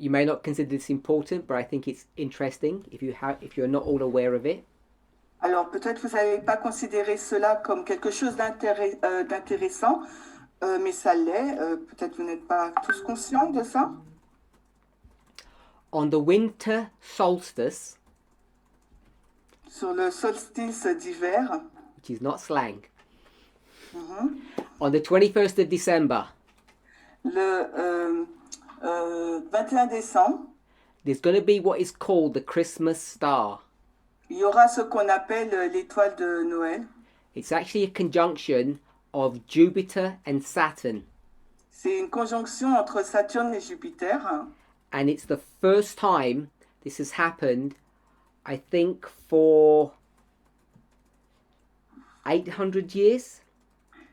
You may not consider this important, but I think it's interesting if you're not all aware of it. Alors peut-être vous n'avez pas considéré cela comme quelque chose d'intéressant, mais ça l'est. Peut-être vous n'êtes pas tous conscients de ça. On the winter solstice, Sur le solstice d'hiver, which is not slang, mhm, on the 21st of December, le 21 décembre, there's going to be what is called the Christmas star. il y aura ce qu'on appelle l'étoile de Noël. It's actually a conjunction of Jupiter and Saturn. C'est une conjonction entre Saturne et Jupiter. And it's the first time this has happened, I think, for 800 years.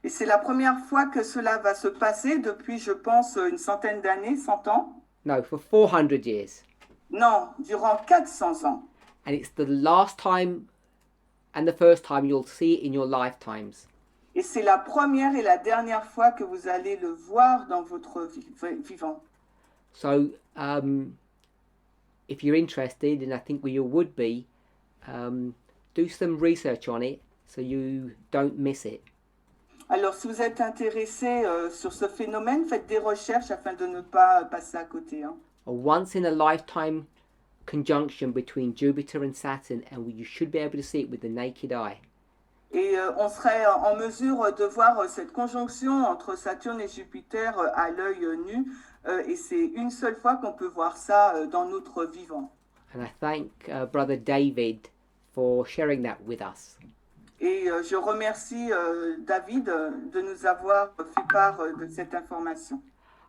Et c'est la première fois que cela va se passer depuis, je pense, une centaine d'années, 100 ans. No, for 400 years. Non, durant 400 ans. And it's the last time and the first time you'll see it in your lifetimes. Et c'est la première et la dernière fois que vous allez le voir dans votre vivant. So, if you're interested, and I think you would be, do some research on it so you don't miss it. Alors, si vous êtes intéressé sur ce phénomène, faites des recherches afin de ne pas passer à côté. Hein. A once in a lifetime conjunction between Jupiter and Saturn, and you should be able to see it with the naked eye. Et on serait en mesure de voir cette conjonction entre Saturne et Jupiter à l'œil nu. Et c'est une seule fois qu'on peut voir ça dans notre vivant. And I thank Brother David for sharing that with us. Et je remercie David de nous avoir fait part de cette information.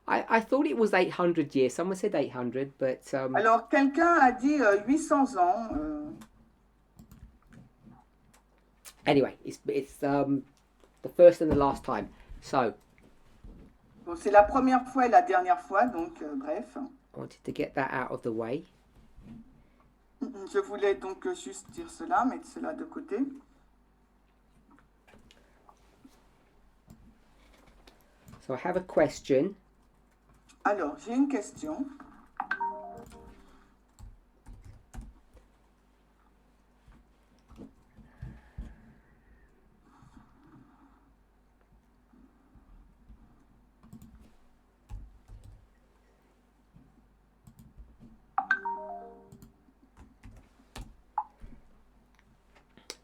I thought it was 800 years. Someone said 800, but... Alors, quelqu'un a dit 800 ans. Anyway, it's the first and the last time. So... Bon, c'est la première fois et la dernière fois, donc bref. I wanted to get that out of the way. Je voulais donc juste dire cela, mettre cela de côté. So I have a question. Alors, j'ai une question.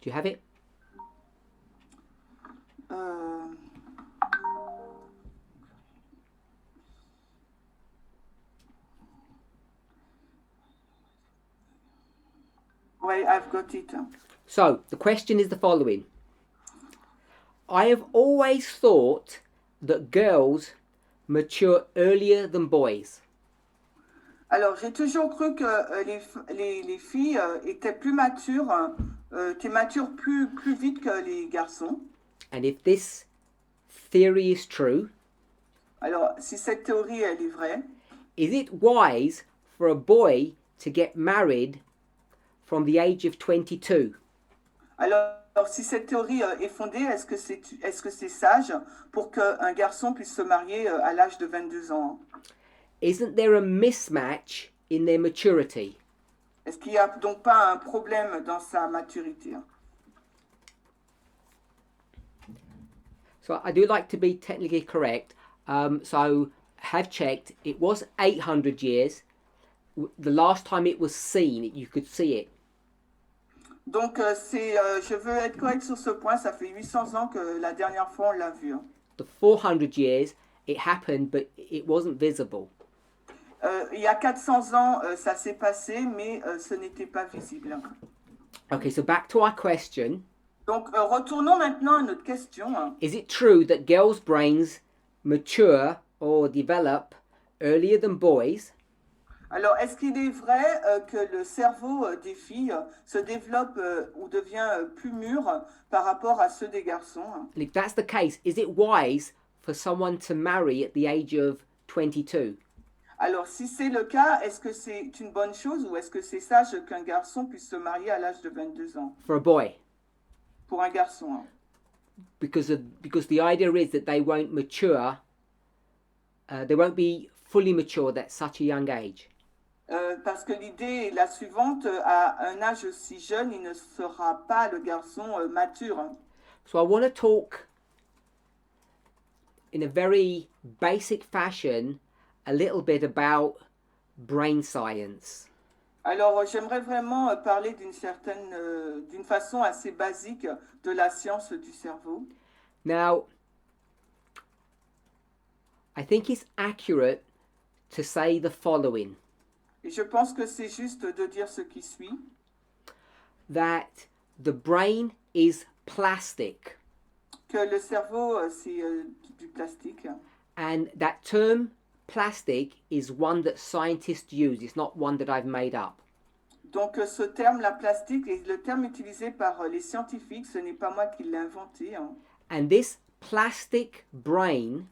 Do you have it? Ouais, I've got it. So, the question is the following. I have always thought that girls mature earlier than boys. Alors, j'ai toujours cru que les filles étaient plus matures, étaient matures plus vite que les garçons. And if this theory is true, alors, si cette théorie elle est vraie, is it wise for a boy to get married from the age of 22? Alors, si cette théorie est fondée, est-ce que c'est sage pour qu'un garçon puisse se marier à l'âge de 22 ans? Isn't there a mismatch in their maturity? Est-ce qu'il n'y a donc pas un problème dans sa maturité? So I do like to be technically correct. So have checked. It was 800 years. The last time it was seen, you could see it. Donc je veux être correct sur ce point. Ça fait 800 ans que la dernière fois on l'a vu. The 400 years, it happened, but it wasn't visible. Il y a 400 ans, ça s'est passé, mais ce n'était pas visible. Okay, so back to our question. Donc, retournons maintenant à notre question. Is it true that girls' brains mature or develop earlier than boys? Alors, est-ce qu'il est vrai que le cerveau des filles se développe ou devient plus mûr par rapport à ceux des garçons? If that's the case, is it wise for someone to marry at the age of 22? Alors, si c'est le cas, est-ce que c'est une bonne chose ou est-ce que c'est sage qu'un garçon puisse se marier à l'âge de 22 ans? For a boy? Pour un garçon. Because the idea is that they won't mature, they won't be fully mature at such a young age. Parce que l'idée est la suivante, à un âge si jeune, il ne sera pas le garçon mature. So I want to talk in a very basic fashion a little bit about brain science. Alors, j'aimerais vraiment parler d'une façon assez basique de la science du cerveau. Now, I think it's accurate to say the following, Et je pense que c'est juste de dire ce qui suit, that the brain is plastic, que le cerveau, c'est du plastique. and that term plastic is one that scientists use. It's not one that I've made up. Donc, ce terme, la plastique, est le terme utilisé par les scientifiques, ce n'est pas moi qui l'ai inventé. Hein. And this plastic brain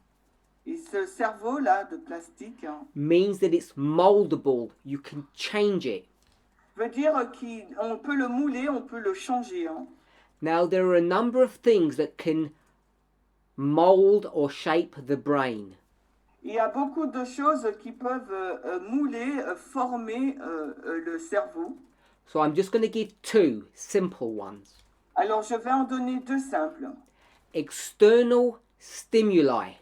Et ce cerveau-là de plastique hein, means that it's moldable. You can change it. veut dire qu'on peut le mouler, on peut le changer. Hein. Now, there are a number of things that can mold or shape the brain. Il y a beaucoup de choses qui peuvent mouler, former le cerveau. So I'm just going to give two simple ones. Alors, je vais en donner deux simples. External stimuli,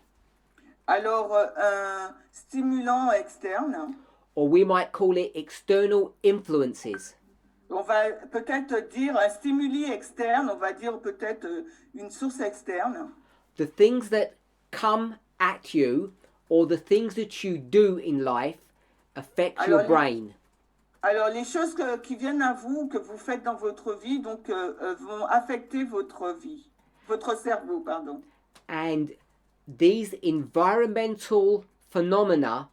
Alors, un stimulant externe, or we might call it external influences. on va peut-être dire un stimuli externe, on va dire peut-être une source externe. The things that come at you or the things that you do in life affect your brain. Alors, les choses qui viennent à vous, que vous faites dans votre vie, donc vont affecter votre vie, votre cerveau, pardon. And these environmental phenomena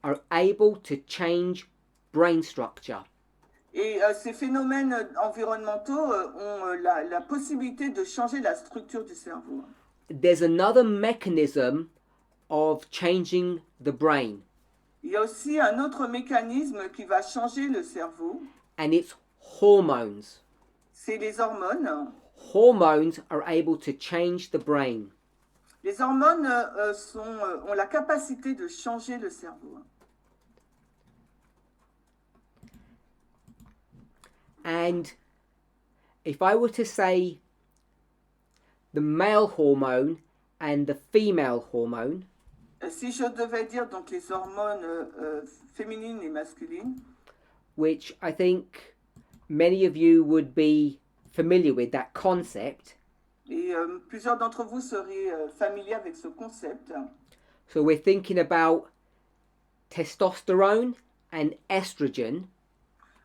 are able to change brain structure. Et ces phénomènes environnementaux ont la possibilité de changer la structure du cerveau. There's another mechanism of changing the brain, Il y a aussi un autre mécanisme qui va changer le cerveau, and it's hormones. c'est les hormones. Hormones are able to change the brain. Les hormones ont la capacité de changer le cerveau. And if I were to say the male hormone and the female hormone, Si je devais dire donc les hormones féminines et masculines, which I think many of you would be familiar with that concept. et plusieurs d'entre vous seraient familiers avec ce concept. So we're thinking about testosterone and estrogen.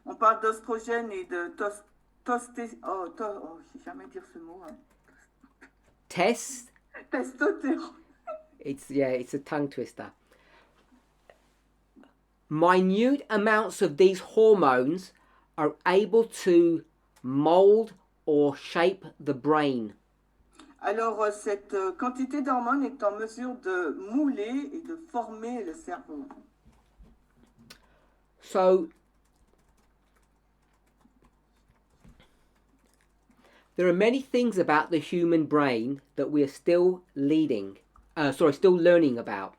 On parle d'ostrogène et de je sais jamais dire ce mot. Hein. Testostérone. It's a tongue twister. Minute amounts of these hormones are able to mold or shape the brain. Alors, cette quantité d'hormones est en mesure de mouler et de former le cerveau. So, there are many things about the human brain that we are still still learning about.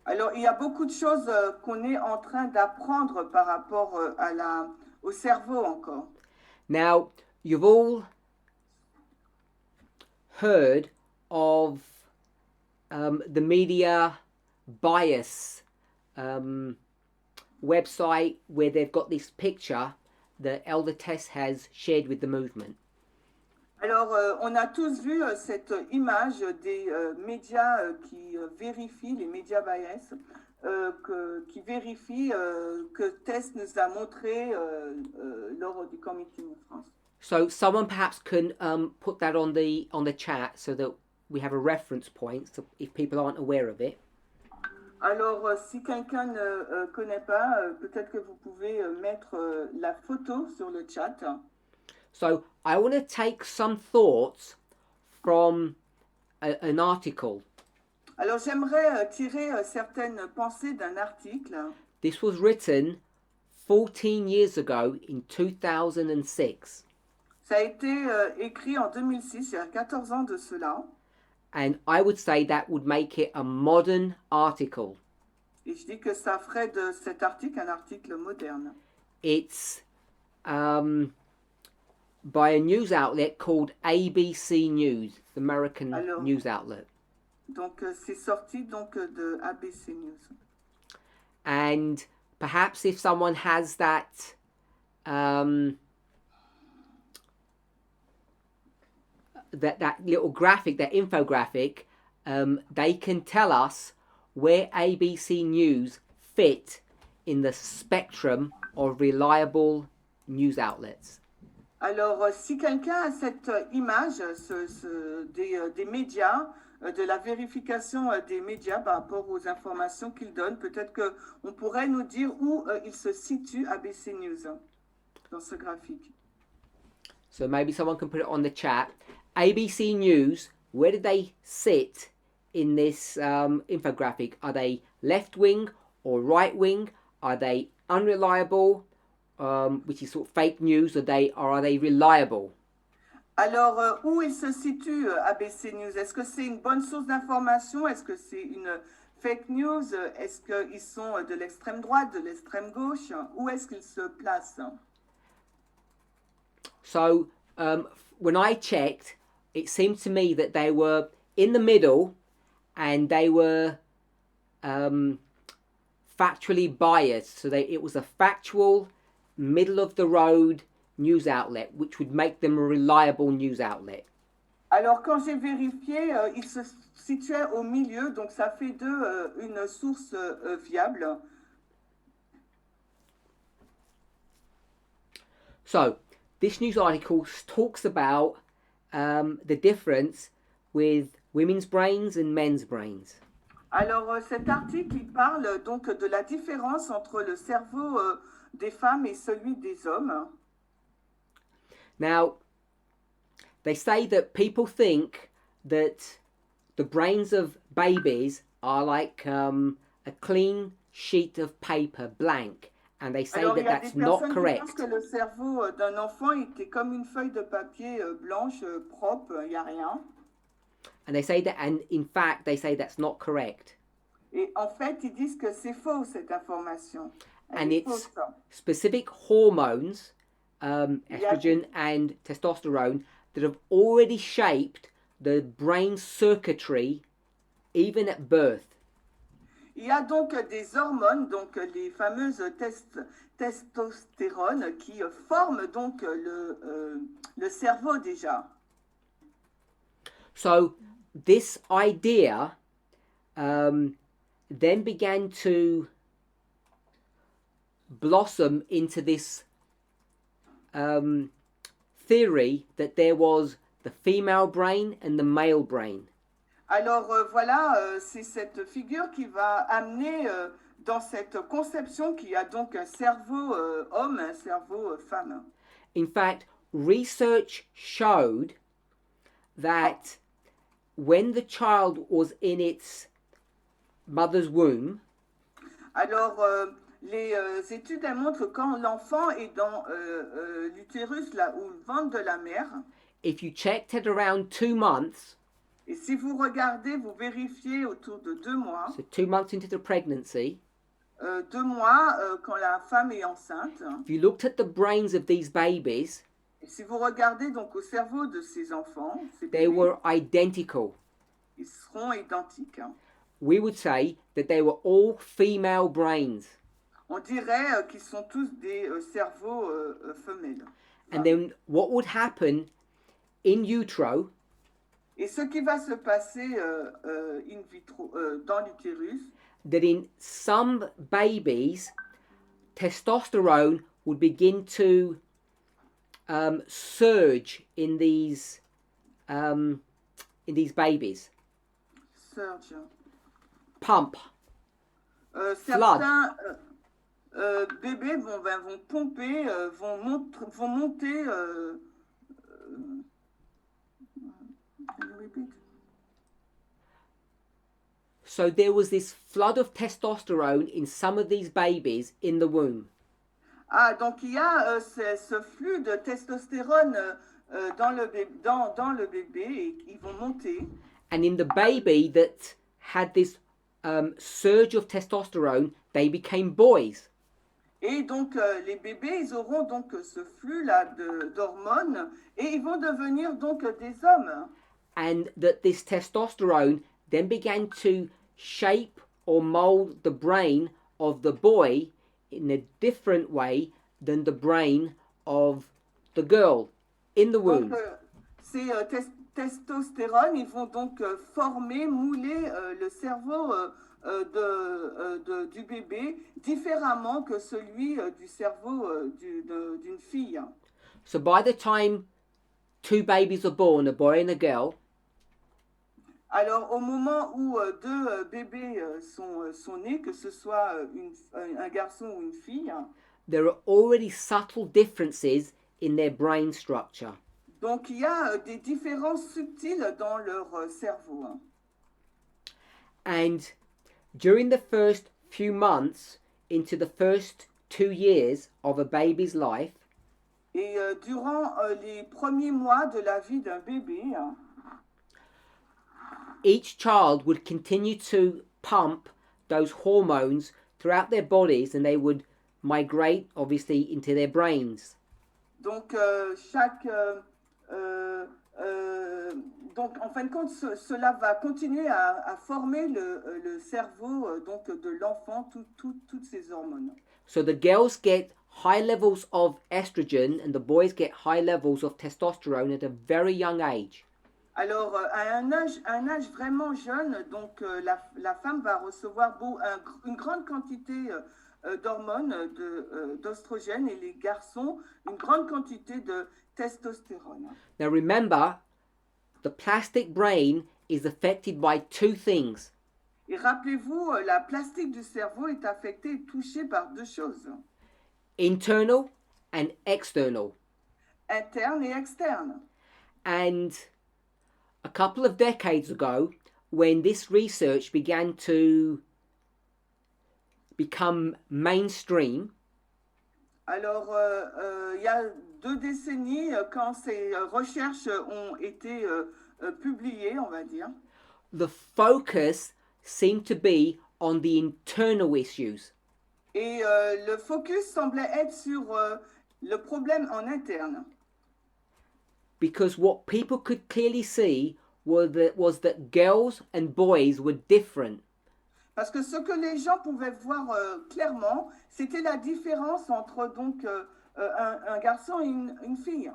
Alors, il y a beaucoup de choses qu'on est en train d'apprendre par rapport au cerveau encore. Now, you've all heard of the media bias website where they've got this picture that Elder Tess has shared with the movement. Alors, on a tous vu cette image des médias qui vérifient, les médias bias, qui vérifient que Tess nous a montré lors du camp meeting en France. So someone perhaps can put that on the chat so that we have a reference point so if people aren't aware of it. Alors, si quelqu'un ne connaît pas, peut-être que vous pouvez mettre la photo sur le chat. So I want to take some thoughts from an article. Alors, j'aimerais tirer certaines pensées d'un article. This was written 14 years ago in 2006. Ça a été écrit en 2006, il y a 14 ans de cela. And I would say that would make it a modern article. Et je dis que ça ferait de cet article un article moderne. It's by a news outlet called ABC News, the American Alors, news outlet. donc c'est sorti donc de ABC News. And perhaps if someone has that that little graphic, that infographic, they can tell us where ABC News fit in the spectrum of reliable news outlets. Alors, si quelqu'un a cette image des médias, de la vérification des médias par rapport aux informations qu'ils donnent, peut-être qu'on pourrait nous dire où il se situe ABC News dans ce graphique. So maybe someone can put it on the chat. ABC News, where do they sit in this infographic? Are they left wing or right wing? Are they unreliable, which is sort of fake news, or are they reliable? Alors, où il se situe ABC News? Est-ce que c'est une bonne source d'information? Est-ce que c'est une fake news? Est-ce qu'ils sont de l'extrême droite, de l'extrême gauche? Où est-ce qu'ils se placent? So, when I checked, it seemed to me that they were in the middle and they were factually biased. So it was a factual, middle-of-the-road news outlet, which would make them a reliable news outlet. Alors, quand j'ai vérifié, ils se situaient au milieu, donc ça fait d'eux une source fiable. So, this news article talks about the difference with women's brains and men's brains. Alors, cet article, il parle donc de la différence entre le cerveau des femmes et celui des hommes. Now, they say that people think that the brains of babies are like a clean sheet of paper, blank, and they say Alors, that il y a that's des not personnes qui correct. pensent que le cerveau d'un enfant était comme une feuille de papier blanche, propre, il n'y a rien. And they say that, and in fact, they say that's not correct. Et en fait, ils disent que c'est faux, cette information. And it's specific hormones, estrogen and testosterone, that have already shaped the brain circuitry even at birth. Il y a donc des hormones, donc les fameuses testostérone, qui forment donc le cerveau déjà. So this idea then began to blossom into this theory that there was the female brain and the male brain. Alors voilà, c'est cette figure qui va amener dans cette conception qu'il y a donc un cerveau homme, un cerveau femme. In fact, research showed that when the child was in its mother's womb, alors les études elles montrent que quand l'enfant est dans l'utérus là ou le ventre de la mère, if you checked at around 2 months, et si vous regardez, vous vérifiez autour de 2 mois, so 2 months into the pregnancy, 2 mois quand la femme est enceinte, if you looked at the brains of these babies, et si vous regardez donc au cerveau de ces enfants, ces they bébés, were identical. ils seront identiques. We would say that they were all female brains. On dirait qu'ils sont tous des cerveaux femelles. And then what would happen in utero, Et ce qui va se passer in vitro, dans l'utérus, that in some babies, testosterone would begin to surge in these babies. surge. Pump. Certains bébés vont pomper, vont monter. So there was this flood of testosterone in some of these babies in the womb. Ah, donc il y a ce flux de testostérone dans le bébé et ils vont monter. And in the baby that had this surge of testosterone, they became boys. Et donc, les bébés, ils auront donc ce flux-là d'hormones et ils vont devenir donc des hommes. And that this testosterone then began to shape or mold the brain of the boy in a different way than the brain of the girl in the Donc, womb. ces testostérone, ils vont donc former, mouler le cerveau du bébé différemment que celui du cerveau d'une fille. So by the time two babies are born, a boy and a girl, Alors, au moment où deux bébés sont nés, que ce soit un garçon ou une fille, there are already subtle differences in their brain structure. donc il y a des différences subtiles dans leur cerveau. And during the first few months into the first 2 years of a baby's life, Et durant les premiers mois de la vie d'un bébé, each child would continue to pump those hormones throughout their bodies and they would migrate obviously into their brains. donc donc en fin de compte, cela va continuer à former le cerveau donc de l'enfant, toutes ces hormones. So the girls get high levels of estrogen and the boys get high levels of testosterone at a very young age. Alors, à un âge vraiment jeune, donc la femme va recevoir une grande quantité d'hormones, d'oestrogène, et les garçons, une grande quantité de testostérone. Now remember, the plastic brain is affected by two things. Et rappelez-vous, la plastique du cerveau est affectée et touchée par deux choses, Internal and external. interne et externe. And a couple of decades ago, when this research began to become mainstream, Alors, il y a 2 décennies, quand ces recherches ont été publiées, on va dire, the focus seemed to be on the internal issues. et le focus semblait être sur le problème en interne. Because what people could clearly see was that girls and boys were different. Parce que ce que les gens pouvaient voir clairement, c'était la différence entre donc un garçon et une fille.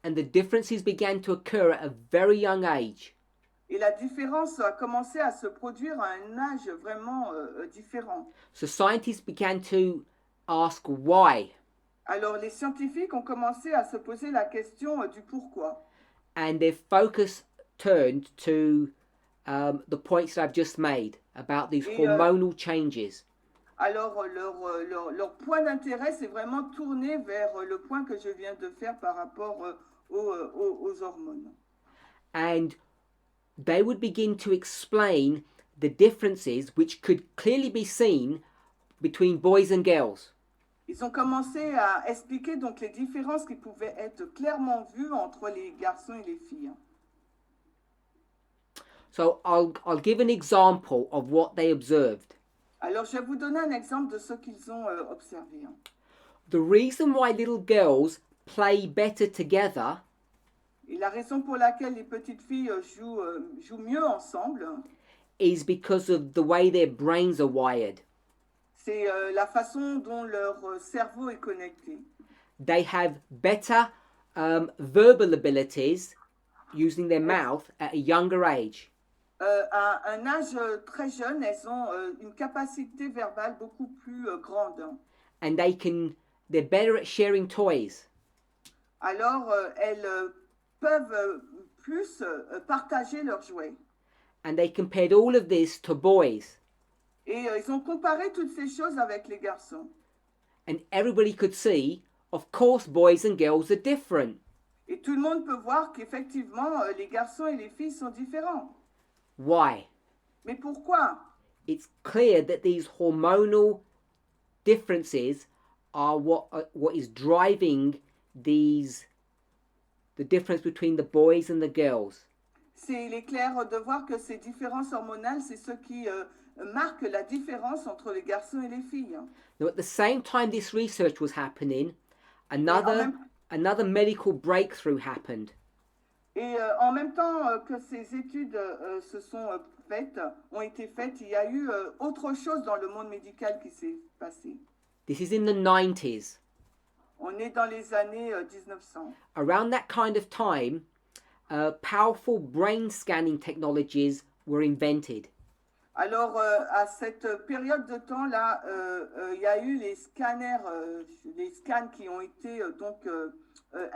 And the differences began to occur at a very young age. Et la différence a commencé à se produire à un âge vraiment différent. So scientists began to ask why. Alors les scientifiques ont commencé à se poser la question du pourquoi. And their focus turned to the points that I've just made about these hormonal changes. Alors leur point d'intérêt s'est vraiment tourné vers le point que je viens de faire par rapport aux hormones. And they would begin to explain the differences which could clearly be seen between boys and girls. Ils ont commencé à expliquer donc les différences qui pouvaient être clairement vues entre les garçons et les filles. So I'll give an example of what they observed. Alors je vais vous donner un exemple de ce qu'ils ont observé. The reason why little girls play better together Et la raison pour laquelle les petites filles jouent mieux ensemble, is because of the way their brains are wired. c'est la façon dont leur cerveau est connecté. They have better verbal abilities using their mouth at a younger age. À un âge très jeune, elles ont une capacité verbale beaucoup plus grande. And they're better at sharing toys. Alors, elles peuvent plus partager leurs jouets. And they compared all of this to boys. Et ils ont comparé toutes ces choses avec les garçons. And everybody could see, of course, boys and girls are different. Et tout le monde peut voir qu'effectivement, les garçons et les filles sont différents. Why? Mais pourquoi? It's clear that these hormonal differences are what is driving the difference between the boys and the girls. Il est clair de voir que ces différences hormonales, c'est ce qui marque la différence entre les garçons et les filles. Now, at the same time this research was happening, Et en même, another medical breakthrough happened. en même temps que ces études ont été faites, il y a eu autre chose dans le monde médical qui s'est passé. This is in the 90s. On est dans les années 1900. Around that kind of time, powerful brain scanning technologies were invented. Alors, à cette période de temps-là, il y a eu les scanners, les scans qui ont été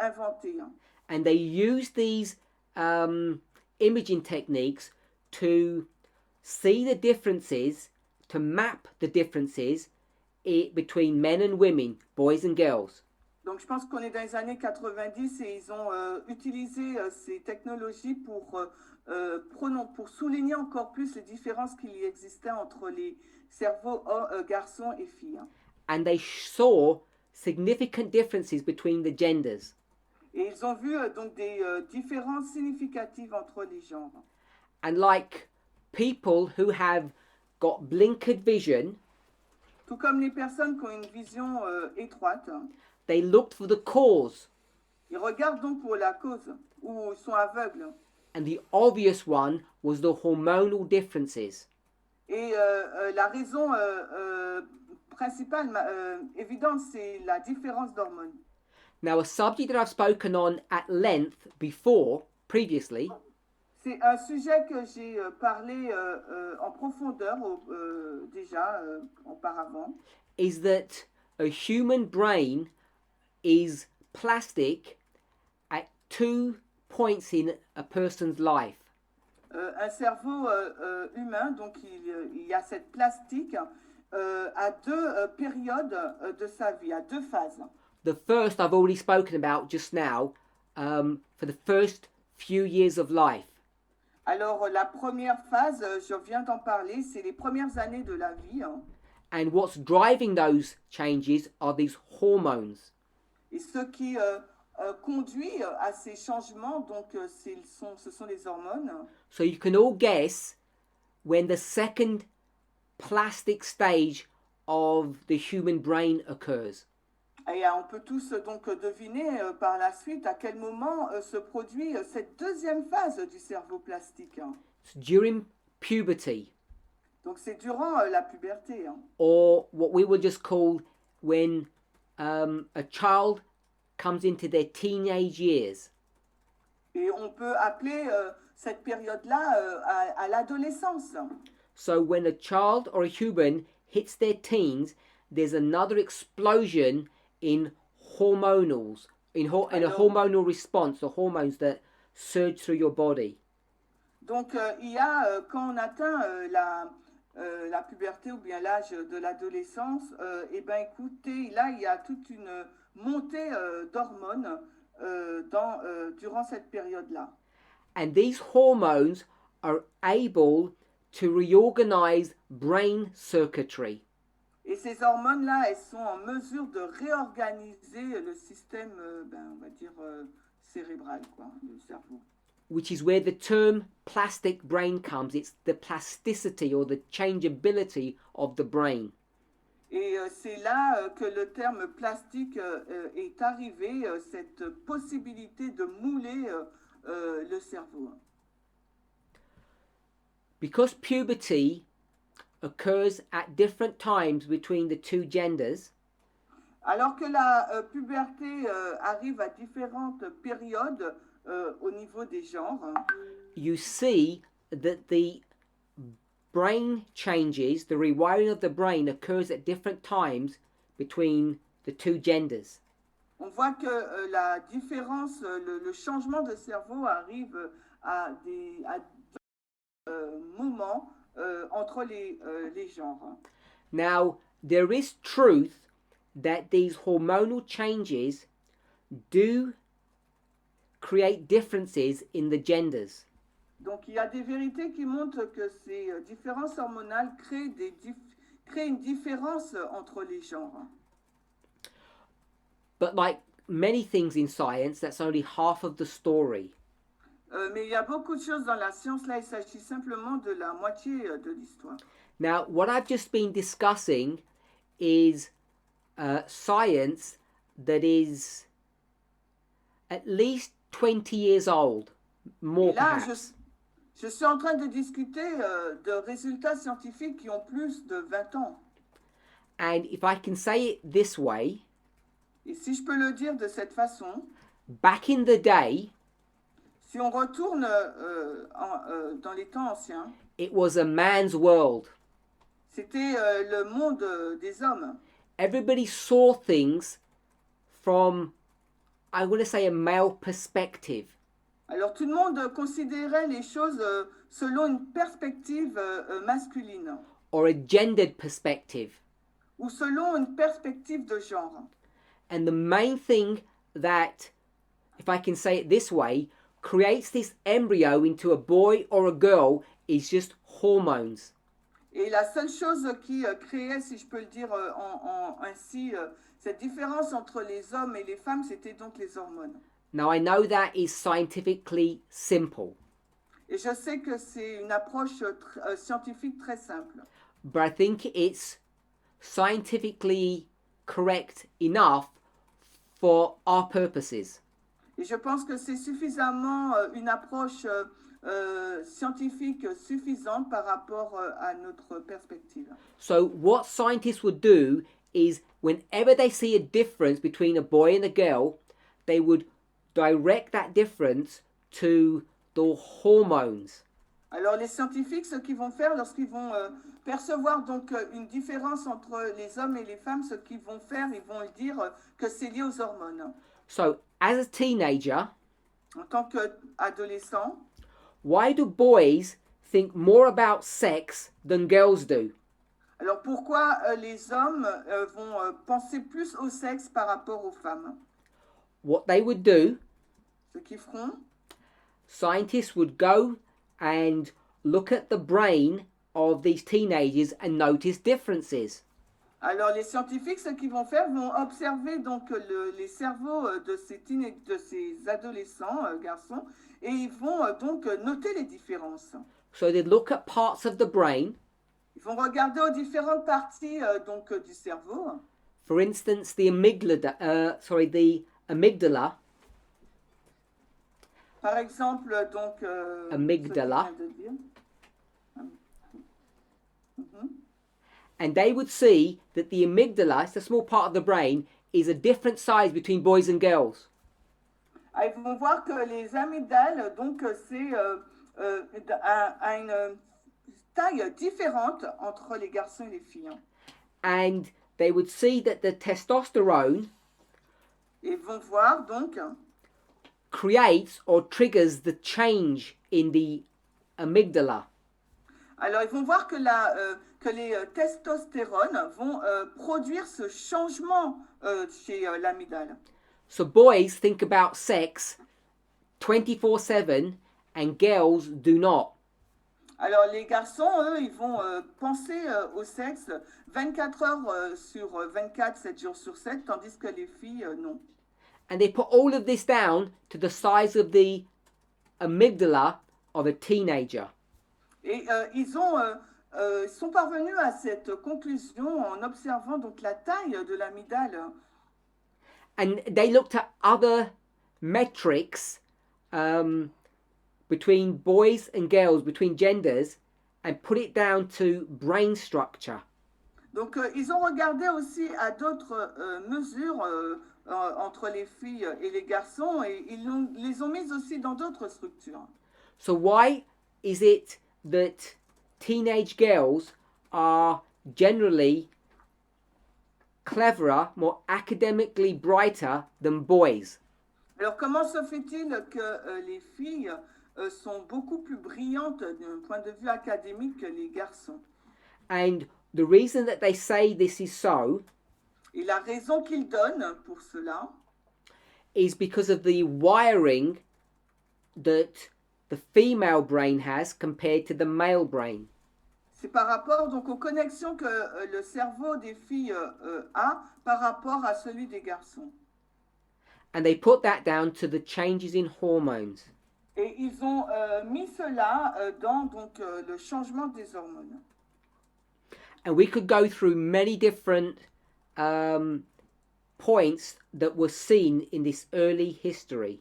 inventés. And they used these imaging techniques to see the differences, to map the differences between men and women, boys and girls. Donc, je pense qu'on est dans les années 90 et ils ont utilisé ces technologies pour souligner encore plus les différences qu'il y existait entre les cerveaux garçons et filles. And they saw significant differences between the genders. Et ils ont vu donc des différences significatives entre les genres. And like people who have got blinkered vision, tout comme les personnes qui ont une vision étroite, they looked for the cause. Ils regardent donc pour la cause, ou ils sont aveugles. And the obvious one was the hormonal differences. Et la raison principale, évidente, c'est la différence d'hormones. Now, a subject that I've spoken on at length previously, c'est un sujet que j'ai parlé en profondeur déjà auparavant. Is that a human brain is plastic at 2 points in a person's life. Un cerveau humain, donc il y a cette plastique à deux périodes de sa vie, à deux phases. The first I've already spoken about just now, for the first few years of life. Alors la première phase, je viens d'en parler, c'est les premières années de la vie. And what's driving those changes are these hormones. Et ce qui conduit à ces changements, donc ce sont les hormones. So you can all guess when the second plastic stage of the human brain occurs. Et on peut tous donc deviner par la suite à quel moment se produit cette deuxième phase du cerveau plastique. It's during puberty. Donc c'est durant la puberté. Or what we will just call when a child comes into their teenage years. Et on peut appeler cette période-là à l'adolescence. So when a child or a human hits their teens, there's another explosion in hormonals, in a hormonal response, the hormones that surge through your body. Donc il y a, quand on atteint la puberté ou bien l'âge de l'adolescence, eh ben écoutez, là il y a toute une montée d'hormones durant cette période-là. And these hormones are able to reorganize brain circuitry. Et ces hormones-là, elles sont en mesure de réorganiser le système, on va dire, cérébral, quoi, le cerveau. Which is where the term plastic brain comes. It's the plasticity or the changeability of the brain. Et c'est là que le terme plastique est arrivé, cette possibilité de mouler le cerveau. Because puberty occurs at different times between the two genders, alors que la puberté arrive à différentes périodes au niveau des genres, you see that the brain changes, the rewiring of the brain occurs at different times between the two genders. On voit que la différence, le changement de cerveau arrive à des moments entre les genres. Now, there is truth that these hormonal changes do create differences in the genders. Donc, il y a des vérités qui montrent que ces différences hormonales créent une différence entre les genres. But like many things in science, that's only half of the story. Mais il y a beaucoup de choses dans la science. Là, il s'agit simplement de la moitié de l'histoire. Now, what I've just been discussing is science that is at least 20 years old, more Et là, perhaps. je suis en train de discuter de résultats scientifiques qui ont plus de 20 ans. And if I can say it this way, Et si je peux le dire de cette façon, back in the day, si on retourne dans les temps anciens, it was a man's world. c'était le monde des hommes. Everybody saw things from, I want to say, a male perspective. Alors tout le monde considérait les choses selon une perspective masculine Or a gendered perspective. ou selon une perspective de genre. And the main thing that, if I can say it this way, creates this embryo into a boy or a girl is just hormones. Et la seule chose qui créait, si je peux le dire ainsi, cette différence entre les hommes et les femmes, c'était donc les hormones. Now I know that is scientifically simple, Et je sais que c'est une approche scientifique très simple. but I think it's scientifically correct enough for our purposes. Et je pense que c'est suffisamment une approche scientifique suffisante par rapport à notre perspective. So what scientists would do is whenever they see a difference between a boy and a girl, they would direct that difference to the hormones. Alors les scientifiques, ce qu'ils vont faire lorsqu'ils vont percevoir donc une différence entre les hommes et les femmes, ce qu'ils vont faire, ils vont dire que c'est lié aux hormones. So as a teenager, En tant qu'adolescent, why do boys think more about sex than girls do? alors pourquoi les hommes vont penser plus au sexe par rapport aux femmes? What they would do, Ce qu'ils feront, scientists would go and look at the brain of these teenagers and notice differences. alors les scientifiques, ce qu'ils vont faire, vont observer donc les cerveaux de ces adolescents garçons et ils vont donc noter les différences. So they'd look at parts of the brain, Ils vont regarder aux différentes parties donc du cerveau. for instance, the amygdala, Par exemple, donc Amygdala. ce que je viens de dire. Mhm. and they would see that the amygdala, it's a small part of the brain, is a different size between boys and girls. Ah, ils vont voir que les amygdales, donc c'est à une taille différente entre les garçons et les filles. And they would see that the testosterone Ils vont voir donc creates or triggers the change in the amygdala. alors ils vont voir que les testostérones vont produire ce changement chez l'amygdale. So boys think about sex 24/7 and girls do not. Alors les garçons, eux, ils vont penser au sexe 24 heures sur 24, 7 jours sur 7, tandis que les filles, non. And they put all of this down to the size of the amygdala of a teenager. Et ils sont parvenus à cette conclusion en observant donc la taille de l'amygdale. And they looked at other metrics between boys and girls, between genders, and put it down to brain structure. Donc ils ont regardé aussi à d'autres mesures entre les filles et les garçons et les ont mises aussi dans d'autres structures. So why is it that teenage girls are generally cleverer, more academically brighter than boys? Alors comment se fait-il que les filles sont beaucoup plus brillantes d'un point de vue académique que les garçons? And the reason that they say this is so Et la raison qu'ils donnent pour cela, is because of the wiring that the female brain has compared to the male brain. c'est par rapport donc aux connexions que le cerveau des filles a par rapport à celui des garçons. And they put that down to the changes in hormones. Et ils ont mis cela dans donc, le changement des hormones. And we could go through many different points that were seen in this early history.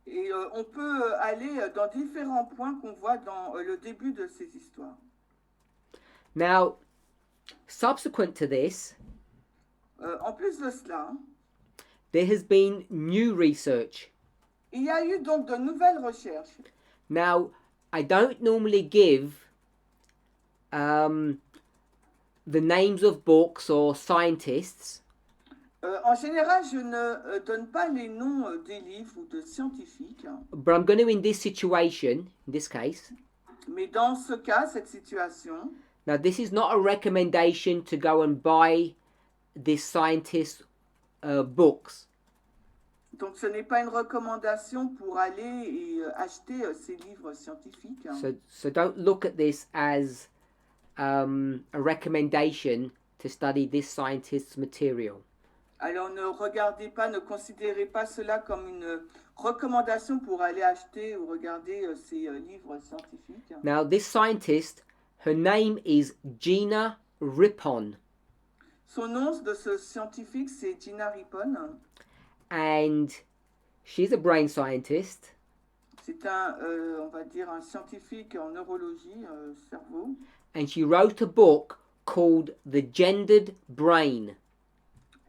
Et on peut aller dans différents points qu'on voit dans le début de ces histoires. Now, subsequent to this, En plus de cela, there has been new research. il y a eu donc de nouvelles recherches. Now, I don't normally give the names of books or scientists, En général, je ne donne pas les noms des livres ou de scientifiques, but I'm going to, in this situation, in this case, mais dans ce cas, cette situation, now this is not a recommendation to go and buy this scientist's books. donc ce n'est pas une recommandation pour aller et acheter ces livres scientifiques. So don't look at this as a recommendation to study this scientist's material. Alors ne regardez pas, ne considérez pas cela comme une recommandation pour aller acheter ou regarder ces livres scientifiques. Now, this scientist, her name is Gina Rippon, Son nom de ce scientifique, c'est Gina Rippon. and she's a brain scientist, C'est un, on va dire, un scientifique en neurologie, cerveau. and she wrote a book called The Gendered Brain.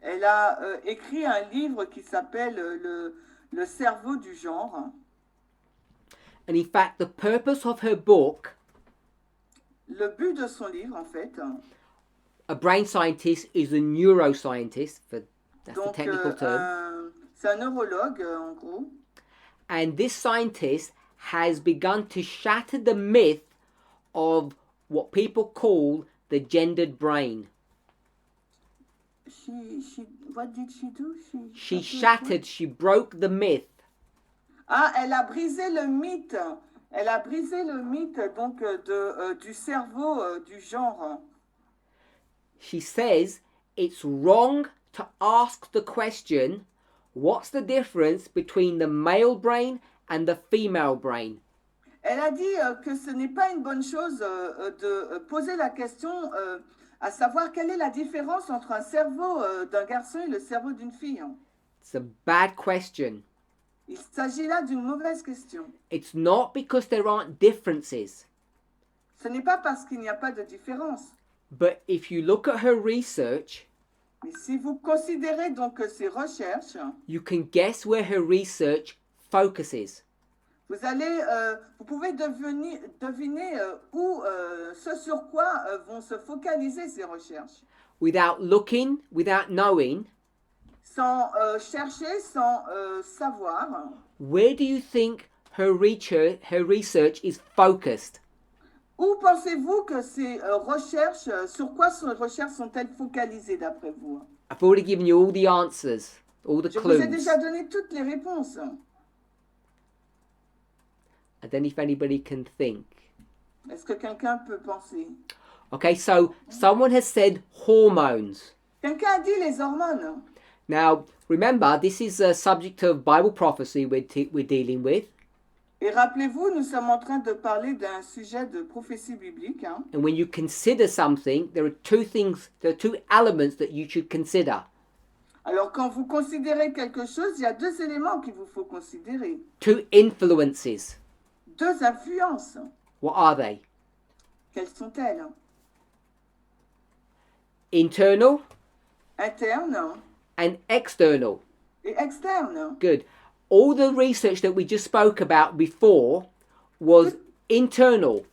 Elle a écrit un livre qui s'appelle le cerveau du genre. And in fact, the purpose of her book, Le but de son livre, en fait, a brain scientist is a neuroscientist, that's the donc technical term, c'est un neurologue, en gros. and this scientist has begun to shatter the myth of what people call the gendered brain. What did she do? She shattered, she broke the myth. Ah, elle a brisé le mythe. Elle a brisé le mythe donc du cerveau du genre. She says it's wrong to ask the question, what's the difference between the male brain and the female brain? Elle a dit que ce n'est pas une bonne chose de poser la question à savoir quelle est la différence entre un cerveau d'un garçon et le cerveau d'une fille. It's a bad question. Il s'agit là d'une mauvaise question. It's not because there aren't differences, Ce n'est pas parce qu'il n'y a pas de différence. but if you look at her research, Mais si vous considérez donc ces recherches, you can guess where her research focuses. vous pouvez deviner où, ce sur quoi vont se focaliser ces recherches. Without looking, without knowing, Sans chercher, sans savoir, where do you think her research is focused? où pensez-vous que ces recherches, sur quoi ces recherches sont-elles focalisées d'après vous? I've already given you all the answers, all the Je vous ai clues. déjà donné toutes les réponses. I don't know if anybody can think. Est-ce que quelqu'un peut penser? Okay, so someone has said hormones. Quelqu'un a dit les hormones. Now, remember, this is a subject of Bible prophecy we're dealing with. Et rappelez-vous, nous sommes en train de parler d'un sujet de prophétie biblique. Hein. And when you consider something, there are two elements that you should consider. Alors, quand vous considérez quelque chose, il y a deux éléments qu'il vous faut considérer. Two influences. Deux influences. What are they? Quelles sont-elles? Internal Internes and external. et externes. Good. All the research that we just spoke about before was internal.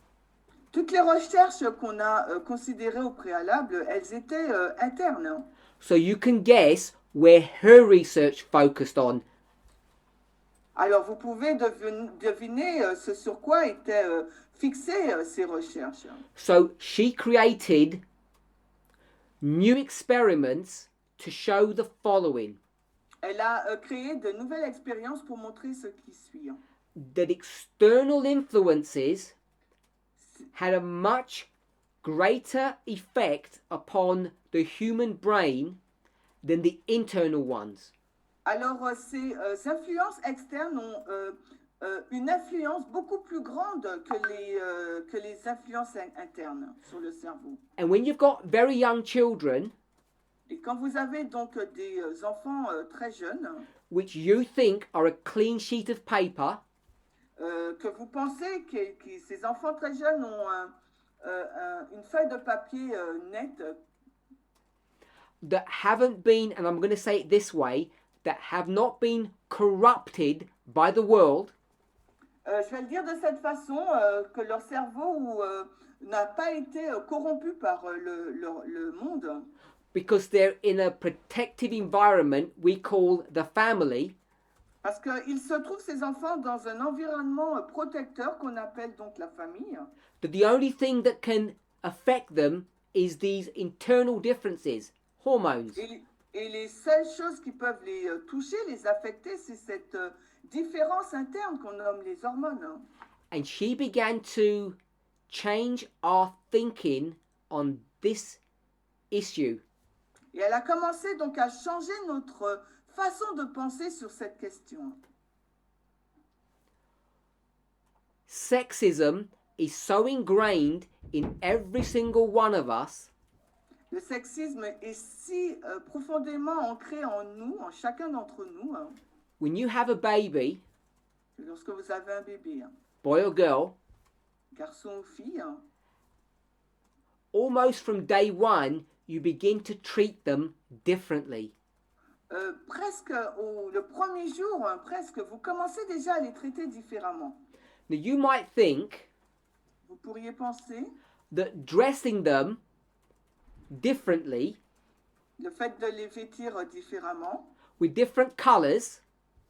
Toutes les recherches qu'on a considérées au préalable, elles étaient internes. So you can guess where her research focused on. Alors, vous pouvez deviner ce sur quoi étaient fixées ces recherches. So she created new experiments to show the following. Elle a créé de nouvelles expériences pour montrer ce qui suit. That external influences had a much greater effect upon the human brain than the internal ones. Alors, ces influences externes ont une influence beaucoup plus grande que les influences internes sur le cerveau. And when you've got very young children, Et quand vous avez donc des enfants très jeunes, which you think are a clean sheet of paper, que vous pensez que ces enfants très jeunes ont une feuille de papier nette, that haven't been, and I'm going to say it this way, that have not been corrupted by the world, je vais le dire de cette façon, que leur cerveau n'a pas été corrompu par le monde, because they're in a protective environment we call the family, parce qu'ils se trouvent, ces enfants, dans un environnement protecteur qu'on appelle donc la famille, that the only thing that can affect them is these internal differences, hormones. et les seules choses qui peuvent les toucher, les affecter, c'est cette différence interne qu'on nomme les hormones. And she began to change our thinking on this issue. Et elle a commencé donc à changer notre façon de penser sur cette question. Sexism is so ingrained in every single one of us Le sexisme est si profondément ancré en nous, en chacun d'entre nous, when you have a baby, que lorsque vous avez un bébé, boy or girl, garçon ou fille, almost from day one, you begin to treat them differently. presque le premier jour, presque, vous commencez déjà à les traiter différemment. Now you might think Vous pourriez penser, that dressing them differently, le fait de les vêtir différemment, with different colours,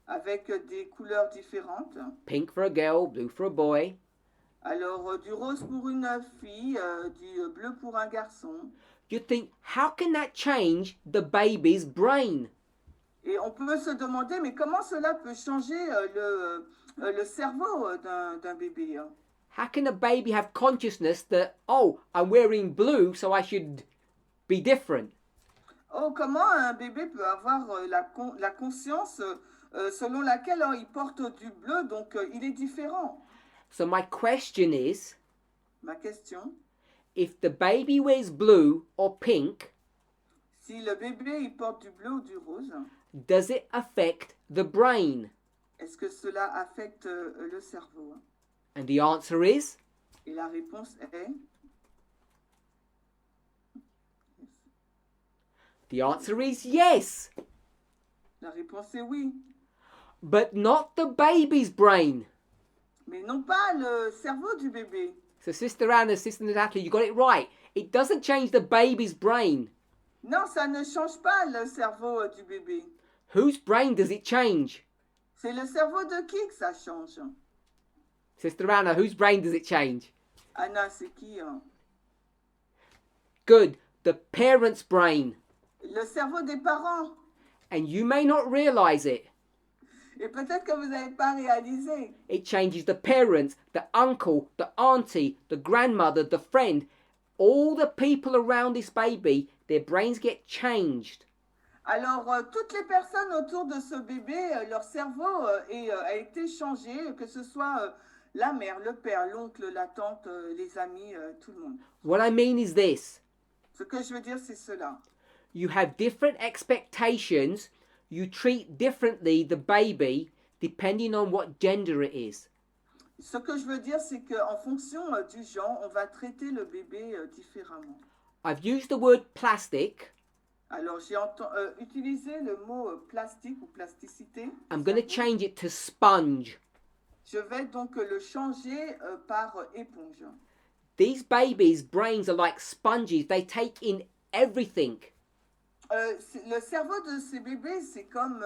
avec des couleurs différentes, pink for a girl, blue for a boy, alors du rose pour une fille, du bleu pour un garçon, you think, how can that change the baby's brain? et on peut se demander, mais comment cela peut changer le cerveau d'un bébé? How can a baby have consciousness that, oh, I'm wearing blue, so I should be different? Oh, comment un bébé peut avoir la conscience selon laquelle il porte du bleu, donc il est différent? So my question is, Ma question, if the baby wears blue or pink, si le bébé il porte du bleu ou du rose, does it affect the brain? est-ce que cela affecte le cerveau? And the answer is, Et la réponse est, the answer is yes, la réponse est oui, but not the baby's brain. mais non pas le cerveau du bébé. So Sister Anna, Sister Natalie, you got it right. It doesn't change the baby's brain. Non, ça ne change pas le cerveau du bébé. Whose brain does it change? C'est le cerveau de qui que ça change? Sister Anna, whose brain does it change? Anna, c'est qui? Good, the parent's brain. Le cerveau des parents. And you may not realize it. Et peut-être que vous n'avez pas réalisé. It changes the parents, the uncle, the auntie, the grandmother, the friend. All the people around this baby, their brains get changed. Alors, toutes les personnes autour de ce bébé, leur cerveau a été changé, que ce soit la mère, le père, l'oncle, la tante, les amis, tout le monde. What I mean is this. Ce que je veux dire, c'est cela. You have different expectations. You treat differently the baby depending on what gender it is. Ce que je veux dire, c'est qu'en fonction du genre, on va traiter le bébé différemment. I've used the word plastic. Alors, j'ai utilisé le mot plastique ou plasticité. I'm going to change it to sponge. Je vais donc le changer par éponge. These babies' brains are like sponges. They take in everything. Le cerveau de ces bébés, c'est comme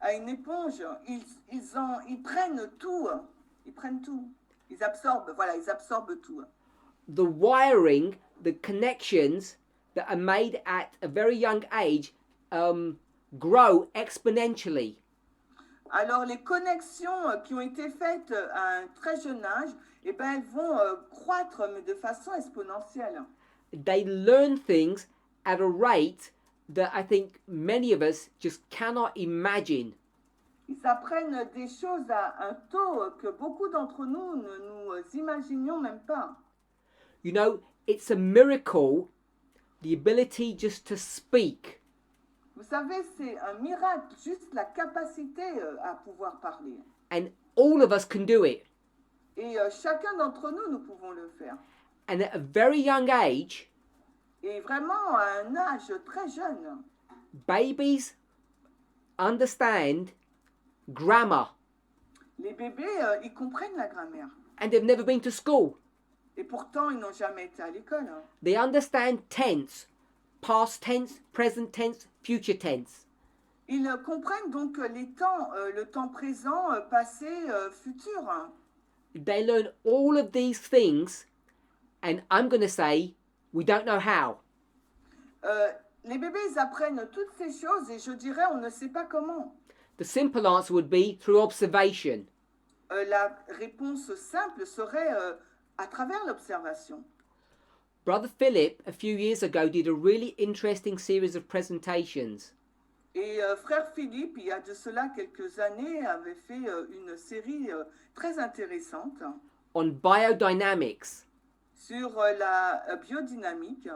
une éponge. Ils prennent tout. Ils prennent tout. Ils absorbent, voilà, ils absorbent tout. The wiring, the connections that are made at a very young age grow exponentially. Alors, les connexions qui ont été faites à un très jeune âge, eh ben, elles vont croître, mais de façon exponentielle. They learn things at a rate that I think many of us just cannot imagine. Ils apprennent des choses à un taux que beaucoup d'entre nous ne nous imaginions même pas. You know, it's a miracle, the ability just to speak. Vous savez, c'est un miracle, juste la capacité à pouvoir parler. And all of us can do it. Et chacun d'entre nous, nous pouvons le faire. And at a very young age, Et vraiment, à un âge très jeune, babies understand grammar. les bébés, ils comprennent la grammaire. And they've never been to school. Et pourtant, ils n'ont jamais été à l'école. They understand tense, past tense, present tense, future tense. Ils comprennent donc les temps, le temps présent, passé, futur. They learn all of these things, and I'm going to say, we don't know how. Les bébés, ils apprennent toutes ces choses et je dirais, on ne sait pas comment. The simple answer would be through observation. La réponse simple serait à travers l'observation. Brother Philip, a few years ago, did a really interesting series of presentations. Et frère Philippe, il y a de cela quelques années, avait fait une série très intéressante On biodynamics, sur la biodynamique,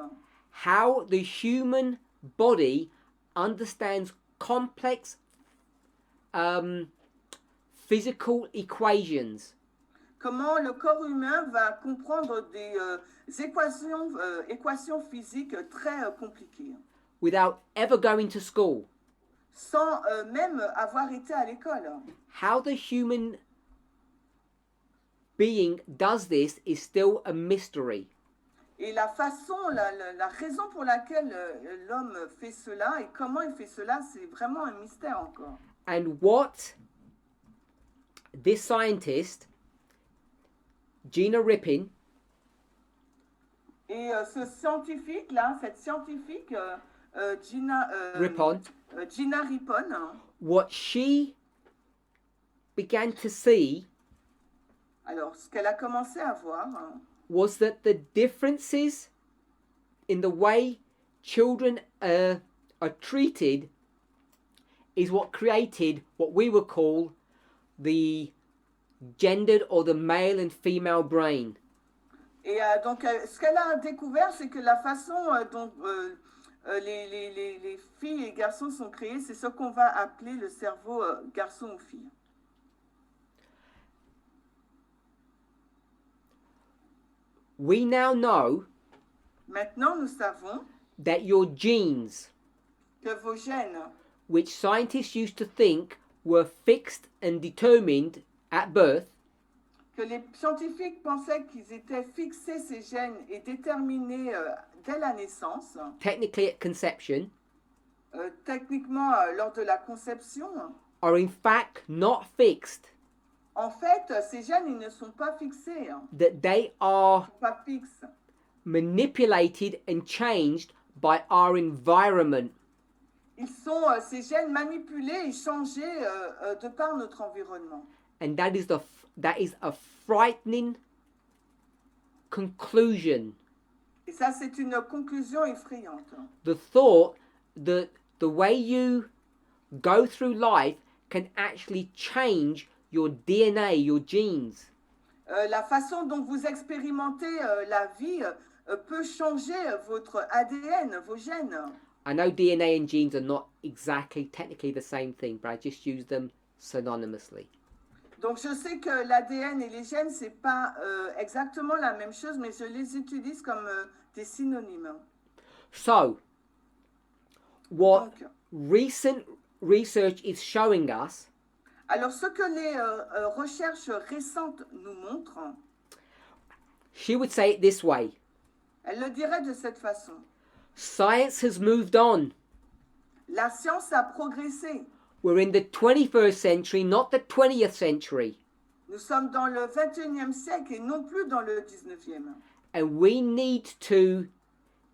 how the human body understands complex physical equations. comment le corps humain va comprendre des équations physiques très compliquées, Without ever going to school. sans même avoir été à l'école. How the human being does this is still a mystery. Et la façon, la raison pour laquelle l'homme fait cela et comment il fait cela, c'est vraiment un mystère encore. And what this scientist, Gina Rippin, Et ce scientifique-là, cette scientifique, Gina Rippon, Rippon, what she began to see alors ce qu'elle a commencé à voir, was that the differences in the way children are treated is what created what we would call the gendered or the male and female brain. et donc ce qu'elle a découvert, c'est que la façon dont les filles et garçons sont créés, c'est ce qu'on va appeler le cerveau garçon ou fille. We now know Maintenant, nous savons that your genes, que vos gènes, which scientists used to think were fixed and determined at birth, que les scientifiques pensaient qu'ils étaient fixés, ces gènes, et déterminés dès la naissance, technically at conception, techniquement lors de la conception, are in fact not fixed. en fait, ces gènes, ils ne sont pas fixés, That they are pas fixes. manipulated and changed by our environment. Ils sont, ces gènes, manipulés et changés de par notre environnement. And that is a frightening conclusion. Et ça, c'est une conclusion effrayante. The thought that the way you go through life can actually change your DNA, your genes. La façon dont vous expérimentez la vie peut changer votre ADN, vos gènes. I know DNA and genes are not exactly technically the same thing, but I just use them synonymously. Donc je sais que l'ADN et les gènes, c'est pas exactement la même chose, mais je les utilise comme des synonymes. So, what Donc, recent research is showing us alors ce que les recherches récentes nous montrent, she would say it this way: elle le dirait de cette façon. science has moved on. La science a progressé. We're in the 21st century, not the 20th century. Nous sommes dans le 21e siècle et non plus dans le 19e. And we need to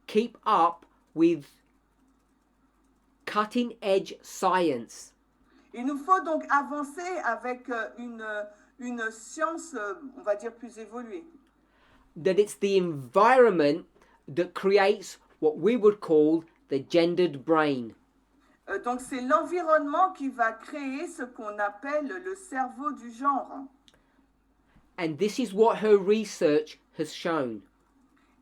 keep up with cutting edge science. Il nous faut donc avancer avec une science, on va dire, plus évoluée. That it's the environment that creates what we would call the gendered brain. Donc c'est l'environnement qui va créer ce qu'on appelle le cerveau du genre. And this is what her research has shown.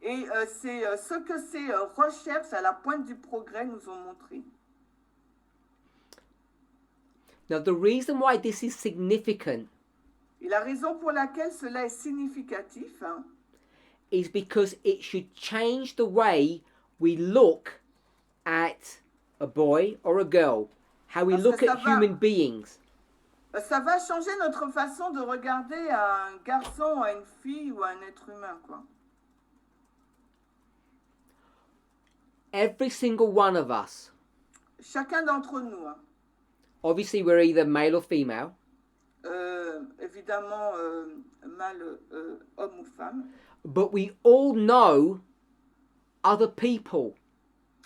Et c'est ce que ces recherches à la pointe du progrès nous ont montré. Now, the reason why this is significant Et la raison pour laquelle cela est significatif, hein, is because it should change the way we look at a boy or a girl, how we Parce que look ça at va- human beings. ça va changer notre façon de regarder à un garçon, à une fille ou à un être humain, quoi. Every single one of us, Chacun d'entre nous, hein. obviously we're either male or female, Évidemment, mâle, homme ou femme, but we all know other people.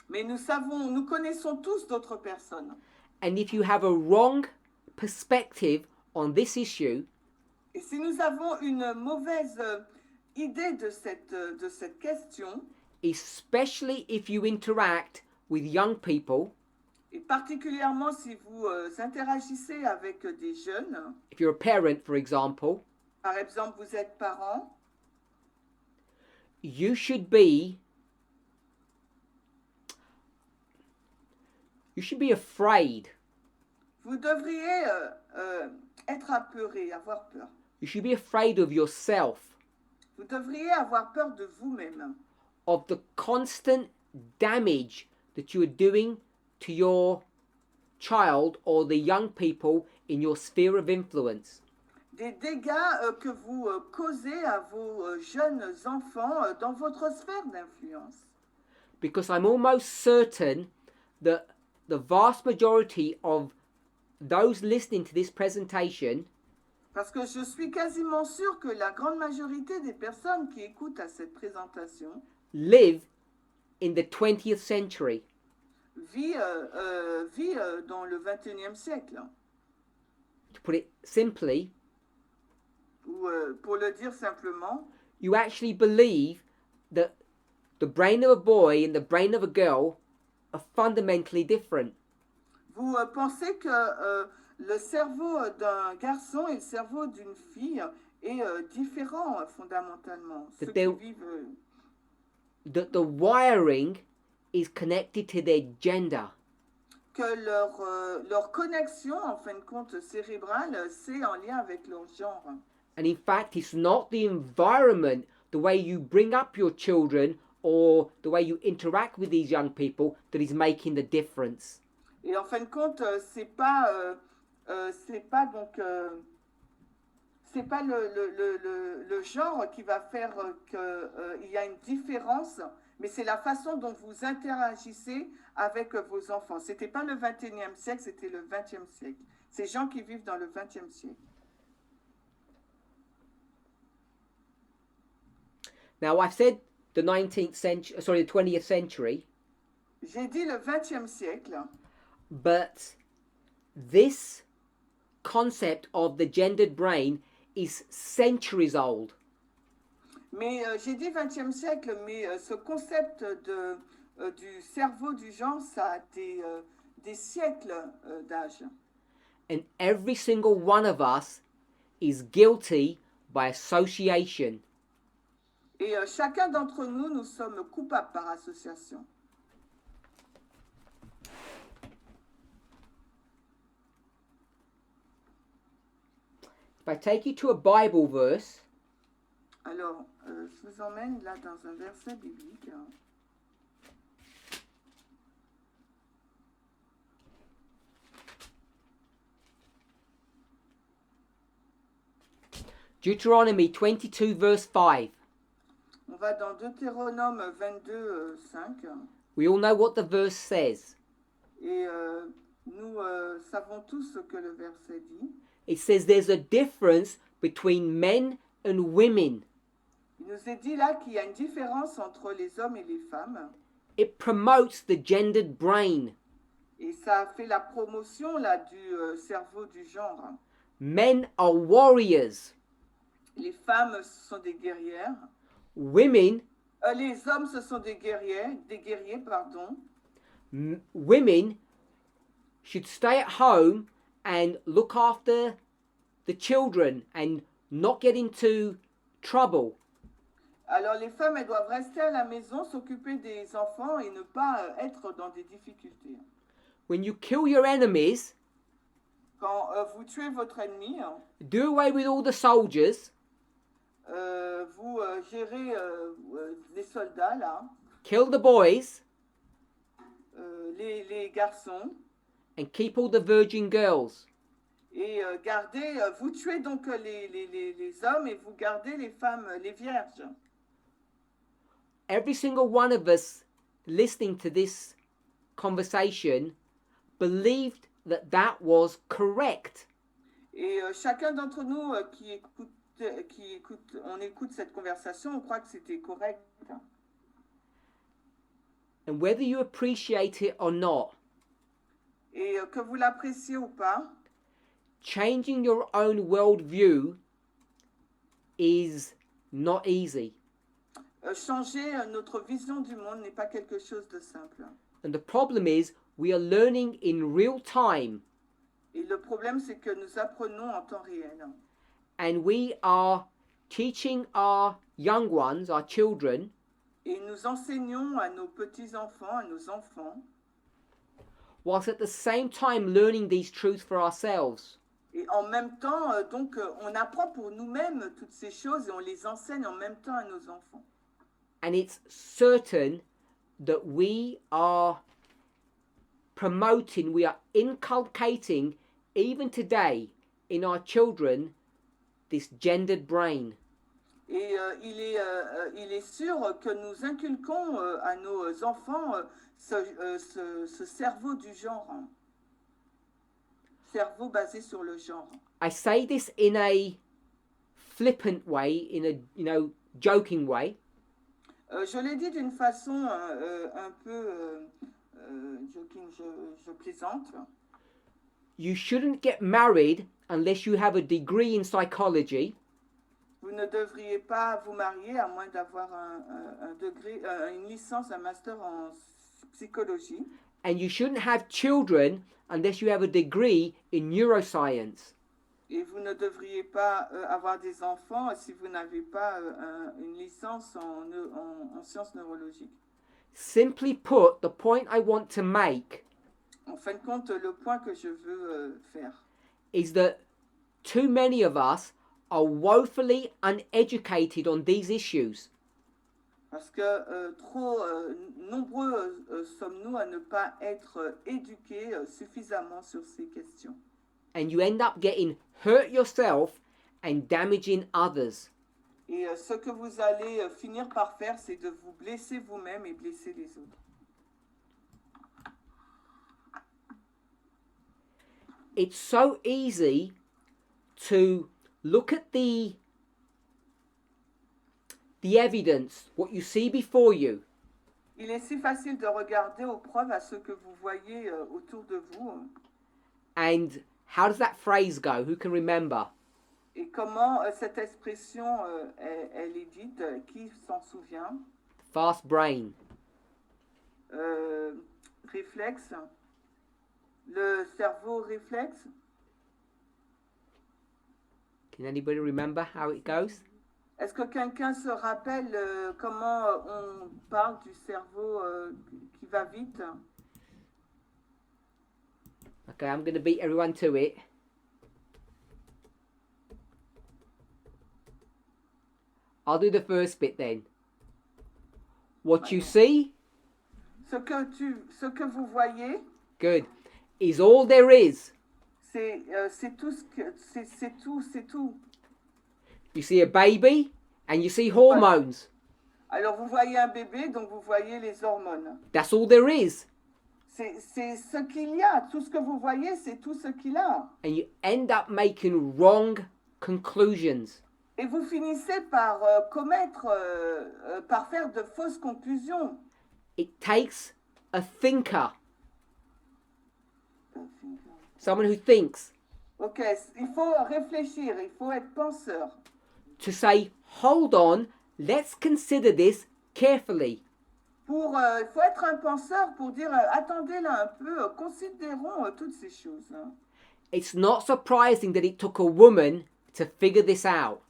mais nous connaissons tous d'autres personnes. And if you have a wrong perspective on this issue, Et si nous avons une mauvaise idée de cette question, especially if you interact with young people, et particulièrement si vous interagissez avec des jeunes, if you're a parent, for example, par exemple vous êtes parent, you should be afraid. vous devriez être apeuré, avoir peur. You should be afraid of yourself, Vous devriez avoir peur de vous-même, of the constant damage that you are doing to your child or the young people in your sphere of influence. des dégâts que vous causez à vos jeunes enfants dans votre sphère d'influence. Because I'm almost certain that the vast majority of those listening to this presentation Parce que je suis quasiment sûre que la grande majorité des personnes qui écoutent à cette présentation live in the 20th century. vit dans le 21e siècle. To put it simply, Ou pour le dire simplement, you actually believe that the brain of a boy and the brain of a girl are fundamentally different. vous pensez que le cerveau d'un garçon et le cerveau d'une fille est différent fondamentalement. Ceux qui vivent, that the wiring is connected to their gender. que leur connexion, en fin de compte, cérébrale, c'est en lien avec leur genre. And in fact, it's not the environment, the way you bring up your children or the way you interact with these young people that is making the difference. Et en fin de compte, c'est pas le genre qui va faire qu'il y a une différence, mais c'est la façon dont vous interagissez avec vos enfants. C'était pas le 21e siècle, c'était le 20e siècle. Ces gens qui vivent dans le 20e siècle. Now, I've said the 19th century, sorry, the 20th century, J'ai dit le 20e siècle, but this concept of the gendered brain is centuries old. mais j'ai dit 20e siècle, mais ce concept du cerveau du genre, ça a des siècles d'âge. And every single one of us is guilty by association. Et chacun d'entre nous, nous sommes coupables par association. If I take you to a Bible verse, Alors, je vous emmène là dans un verset biblique. Hein. Deuteronomy 22 verse 5. On va dans Deutéronome 22, 5. We all know what the verse says. Et nous savons tous ce que le verset dit. It says there's a difference between men and women. Il nous est dit là qu'il y a une différence entre les hommes et les femmes. It promotes the gendered brain. Et ça a fait la promotion là du cerveau du genre. Men are warriors. Les femmes, ce sont des guerrières. Women, Les hommes, ce sont des guerriers, pardon. women should stay at home and look after the children and not get into trouble. Alors les femmes, elles doivent rester à la maison, s'occuper des enfants et ne pas être dans des difficultés. When you kill your enemies, Quand vous tuez votre ennemi, do away with all the soldiers, vous gérez les soldats là, kill the boys, les garçons, and keep all the virgin girls. et gardez, vous tuez donc les hommes et vous gardez les femmes, les vierges. Every single one of us listening to this conversation believed that that was correct. Et chacun d'entre nous on écoute cette conversation, on croit que c'était correct. And whether you appreciate it or not, Et que vous l'appréciez ou pas, changing your own worldview is not easy. changer notre vision du monde n'est pas quelque chose de simple. And the problem is we are learning in real time, Et le problème, c'est que nous apprenons en temps réel. and we are teaching our young ones, our children, Et nous enseignons à nos petits-enfants, à nos enfants, whilst at the same time learning these truths for ourselves. et en même temps, on apprend pour nous-mêmes toutes ces choses et on les enseigne en même temps à nos enfants. And it's certain that we are promoting, we are inculcating, even today, in our children, this gendered brain. Et il est sûr que nous inculquons à nos enfants ce cerveau du genre, cerveau basé sur le genre. I say this in a flippant way, in a, joking way. Je l'ai dit d'une façon un peu joking, je plaisante. You shouldn't get married unless you have a degree in psychology. Vous ne devriez pas vous marier à moins d'avoir un degré, une licence, un master en psychologie. And you shouldn't have children unless you have a degree in neuroscience. Et vous ne devriez pas avoir des enfants si vous n'avez pas une licence en sciences neurologiques. Simply put, the point I want to make En fin de compte, le point que je veux faire, is that too many of us are woefully uneducated on these issues. parce que trop nombreux sommes-nous à ne pas être éduqués suffisamment sur ces questions. And you end up getting hurt yourself and damaging others. Et ce que vous allez finir par faire, c'est de vous blesser vous-même et blesser les autres. It's so easy to look at the evidence, what you see before you, Il est si facile de regarder aux preuves à ce que vous voyez autour de vous. and how does that phrase go? Who can remember? Et comment cette expression, elle est dite, qui s'en souvient? Fast brain. Réflexe. Le cerveau réflexe. Can anybody remember how it goes? Est-ce que quelqu'un se rappelle comment on parle du cerveau qui va vite? Okay, I'm going to beat everyone to it. I'll do the first bit then. What you see, Ce que vous voyez, good, is all there is. c'est tout c'est tout. You see a baby and you see hormones. Alors vous voyez un bébé, donc vous voyez les hormones. That's all there is. C'est ce qu'il y a. Tout ce que vous voyez, c'est tout ce qu'il a. And you end up making wrong conclusions. Et vous finissez par par faire de fausses conclusions. It takes a thinker, someone who thinks, Ok, il faut réfléchir, il faut être penseur. to say, hold on, let's consider this carefully. Il faut être un penseur pour dire attendez là un peu, considérons toutes ces choses. It's not surprising that it took a woman to figure this out.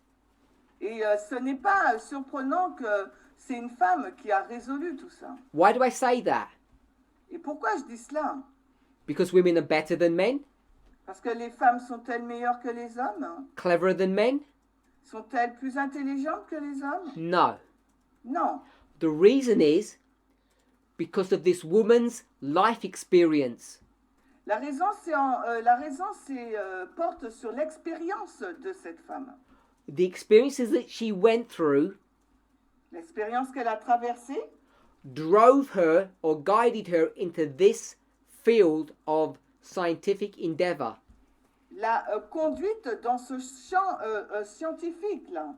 Et ce n'est pas surprenant que c'est une femme qui a résolu tout ça. Why do I say that? Et pourquoi je dis cela? Because women are better than men? Parce que les femmes sont-elles meilleures que les hommes? Cleverer than men? Sont-elles plus intelligentes que les hommes? No. Non. The reason is because of this woman's life experience. La raison, porte sur l'expérience de cette femme. The experiences that she went through L'expérience qu'elle a traversée drove her or guided her into this field of scientific endeavor. l'a conduite dans ce champ scientifique là.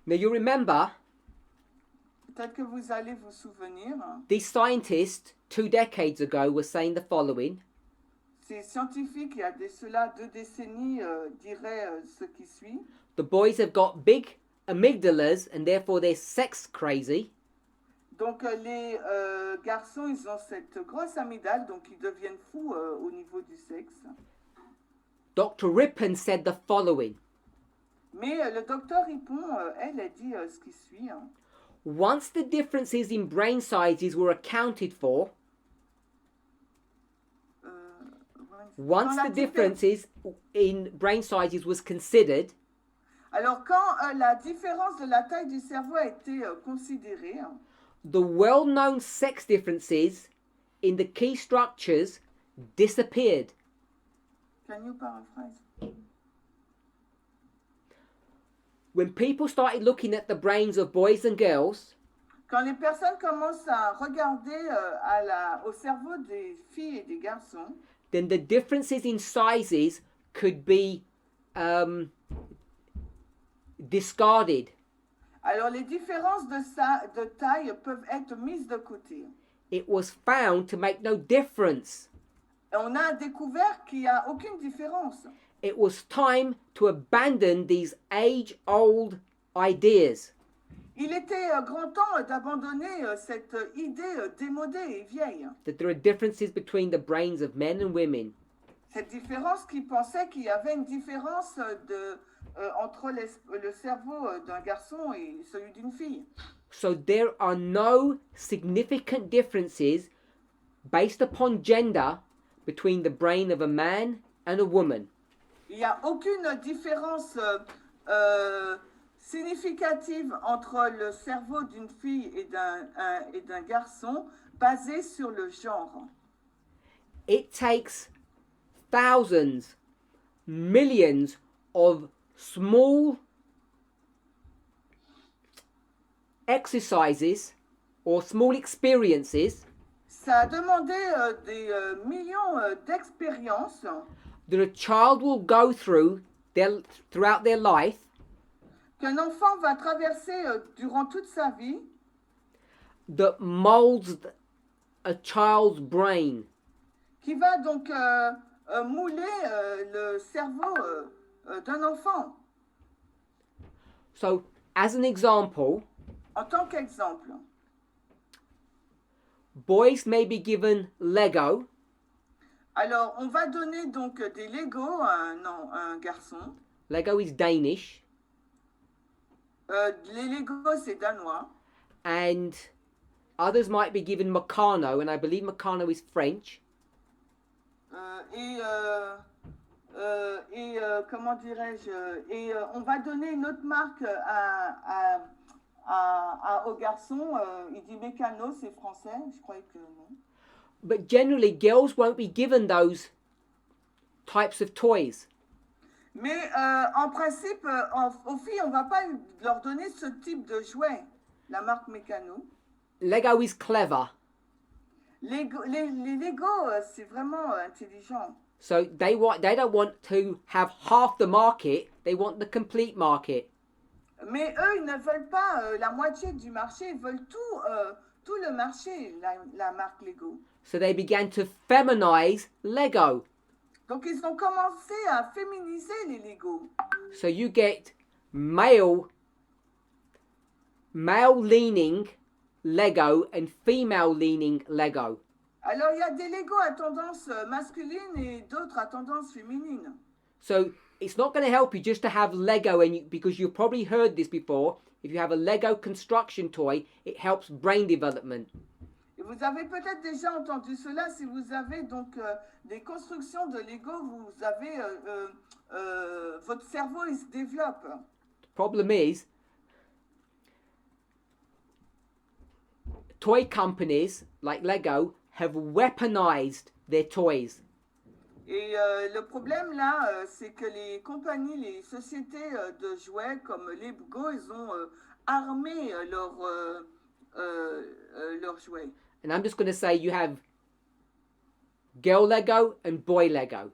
Now you remember, Peut-être que vous allez vous souvenir, these scientists 2 decades ago were saying the following. ces scientifiques, il y a de cela 2 décennies, diraient ce qui suit. The boys have got big amygdalas and therefore they're sex crazy. Donc les garçons, ils ont cette grosse amygdale, donc ils deviennent fous au niveau du sexe. Dr. Rippon said the following. Mais le docteur Rippon, elle a dit ce qui suit. Once the differences in brain sizes were accounted for, once the differences in brain sizes was considered, alors quand la différence de la taille du cerveau a été considérée, the well-known sex differences in the key structures disappeared. can you paraphrase? When people started looking at the brains of boys and girls, Quand les personnes commencent à regarder au cerveau des filles et des garçons, then the differences in sizes could be discarded. alors les différences de taille peuvent être mises de côté. It was found to make no difference. Et on a découvert qu'il n'y a aucune différence. It was time to abandon these age-old ideas. Il était grand temps d'abandonner cette idée démodée et vieille. That there are differences between the brains of men and women. Cette différence qui pensait qu'il y avait une différence entre le cerveau d'un garçon et celui d'une fille. So there are no significant differences based upon gender between the brain of a man and a woman. Il n'y a aucune différence significative entre le cerveau d'une fille et d'un garçon basée sur le genre. It takes thousands, millions of small exercises or small experiences Ça a demandé des millions d'expériences that a child will go through throughout their life qu'un enfant va traverser durant toute sa vie that molds a child's brain. qui va donc mouler le cerveau d'un enfant. So, as an example, En tant qu'exemple, boys may be given Lego alors on va donner donc des Lego à un garçon. Lego is Danish, Les Lego, c'est danois. and others might be given Meccano, and I believe Meccano is French. Comment dirais-je, on va donner une autre marque au garçon. Il dit mécano, c'est français, je croyais que non. But generally, girls won't be given those types of toys. Mais en principe, aux filles, on ne va pas leur donner ce type de jouet, la marque mécano. Lego is clever, Les Lego, c'est vraiment intelligent. so they don't want to have half the market, they want the complete market. Mais eux, ils ne veulent pas la moitié du marché, ils veulent tout le marché, la marque Lego. So they began to feminize Lego. Donc ils ont commencé à féminiser les Lego. So you get male-leaning Lego and female-leaning Lego. Alors il y a des Lego à tendance masculine et d'autres à tendance féminine. So it's not going to help you just to have Lego, because you've probably heard this before. If you have a Lego construction toy, it helps brain development. Et vous avez peut-être déjà entendu cela, si vous avez donc des constructions de Lego, vous avez votre cerveau, il se développe. The problem is, toy companies like Lego have weaponized their toys. Et le problème là, c'est que les compagnies, les sociétés de jouets comme Lego, ils ont armé leurs jouets. And I'm just going to say you have girl Lego and boy Lego.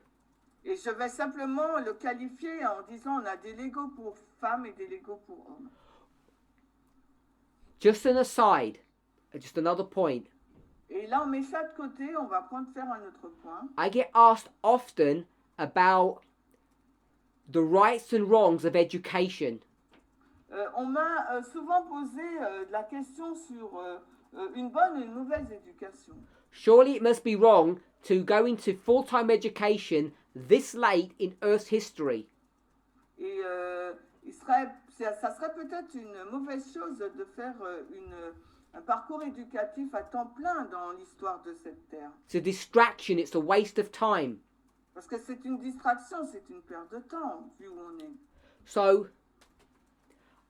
Et je vais simplement le qualifier en disant on a des Lego pour femmes et des Lego pour hommes. Just an aside, just another point. Et là, on met ça de côté, on va faire un autre point. I get asked often about the rights and wrongs of education. On m'a souvent posé la question sur une bonne et une mauvaise éducation. Surely it must be wrong to go into full-time education this late in Earth's history. Et ça serait peut-être une mauvaise chose de faire un parcours éducatif à temps plein dans l'histoire de cette terre. It's a distraction, it's a waste of time. Parce que c'est une distraction, c'est une perte de temps, vu où on est. So,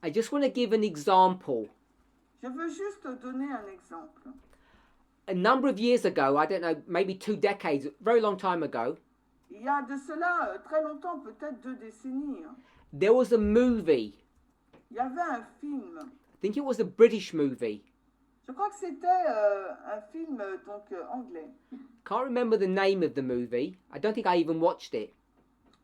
I just want to give an example. Je veux juste donner un exemple. A number of years ago, I don't know, maybe 2 decades, a very long time ago, Il y a de cela très longtemps, peut-être 2 décennies, there was a movie. il y avait un film. I think it was a British movie. Je crois que c'était un film anglais. Can't remember the name of the movie. I don't think I even watched it.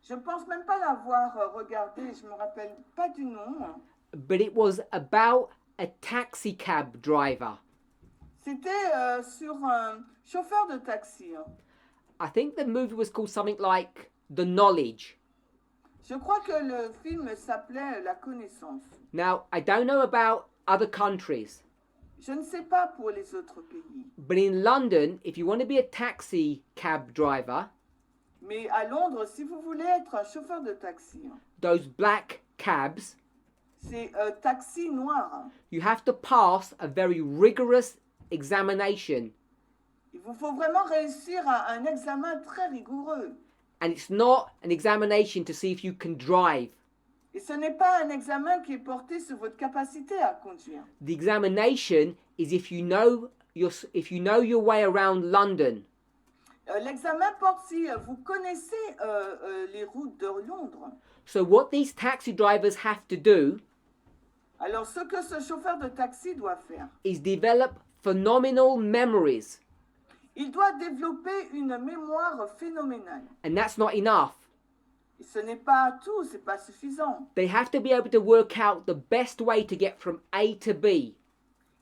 Je ne pense même pas l'avoir regardé, je ne me rappelle pas du nom. But it was about a taxi cab driver. C'était sur un chauffeur de taxi. I think the movie was called something like The Knowledge. Je crois que le film s'appelait La Connaissance. Now, I don't know about other countries, Je ne sais pas pour les autres pays. but in London, if you want to be a taxi cab driver, Mais à Londres, si vous voulez être un chauffeur de taxi, those black cabs, c'est taxi noir. you have to pass a very rigorous examination. Il vous faut vraiment réussir un examen très rigoureux. And it's not an examination to see if you can drive. Et ce n'est pas un examen qui est porté sur votre capacité à conduire. The examination is if you know your way around London. L'examen porte si vous connaissez les routes de Londres. So what these taxi drivers have to do Alors, ce que ce chauffeur de taxi doit faire, is develop phenomenal memories. il doit développer une mémoire phénoménale. And that's not enough. Et ce n'est pas tout, c'est pas suffisant. They have to be able to work out the best way to get from A to B.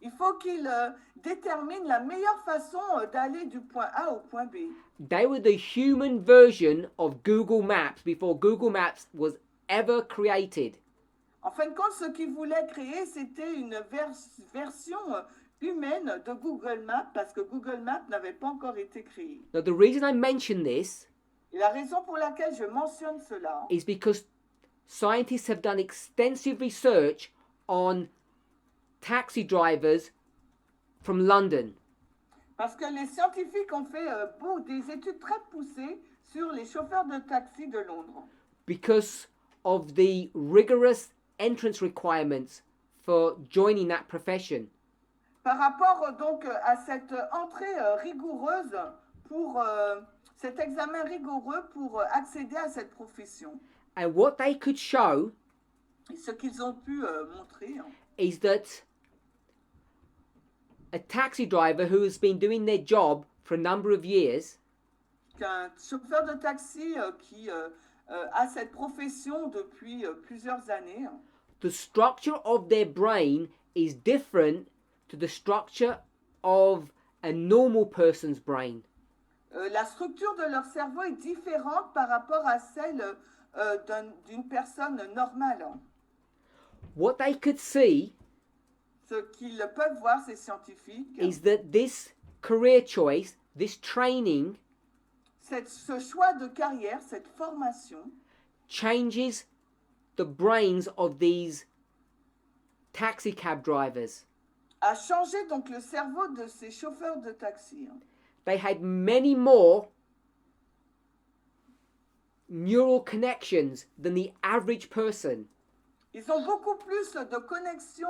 Il faut qu'il détermine la meilleure façon d'aller du point A au point B. They were the human version of Google Maps before Google Maps was ever created. En fin de compte, ce qu'il voulait créer, c'était une version humaine de Google Maps parce que Google Maps n'avait pas encore été créé. Now, the reason I mention this Et la raison pour laquelle je mentionne cela, is because scientists have done extensive research on taxi drivers from London. parce que les scientifiques ont fait des études très poussées sur les chauffeurs de taxi de Londres. Because of the rigorous entrance requirements for joining that profession. Par rapport donc à cette entrée rigoureuse pour cet examen rigoureux pour accéder à cette profession. And what they could show Et ce qu'ils ont pu montrer, is that a taxi driver who has been doing their job for a number of years qu'un chauffeur de taxi qui a cette profession depuis plusieurs années, the structure of their brain is different to the structure of a normal person's brain. La structure de leur cerveau est différente par rapport à celle d'une personne normale. What they could see Ce qu'ils peuvent voir, ces scientifiques, is that this career choice, this training, ce choix de carrière, cette formation, changes the brains of these taxi cab drivers. a changé donc le cerveau de ces chauffeurs de taxi. They had many more neural connections than the average person. Ils ont beaucoup plus de connexions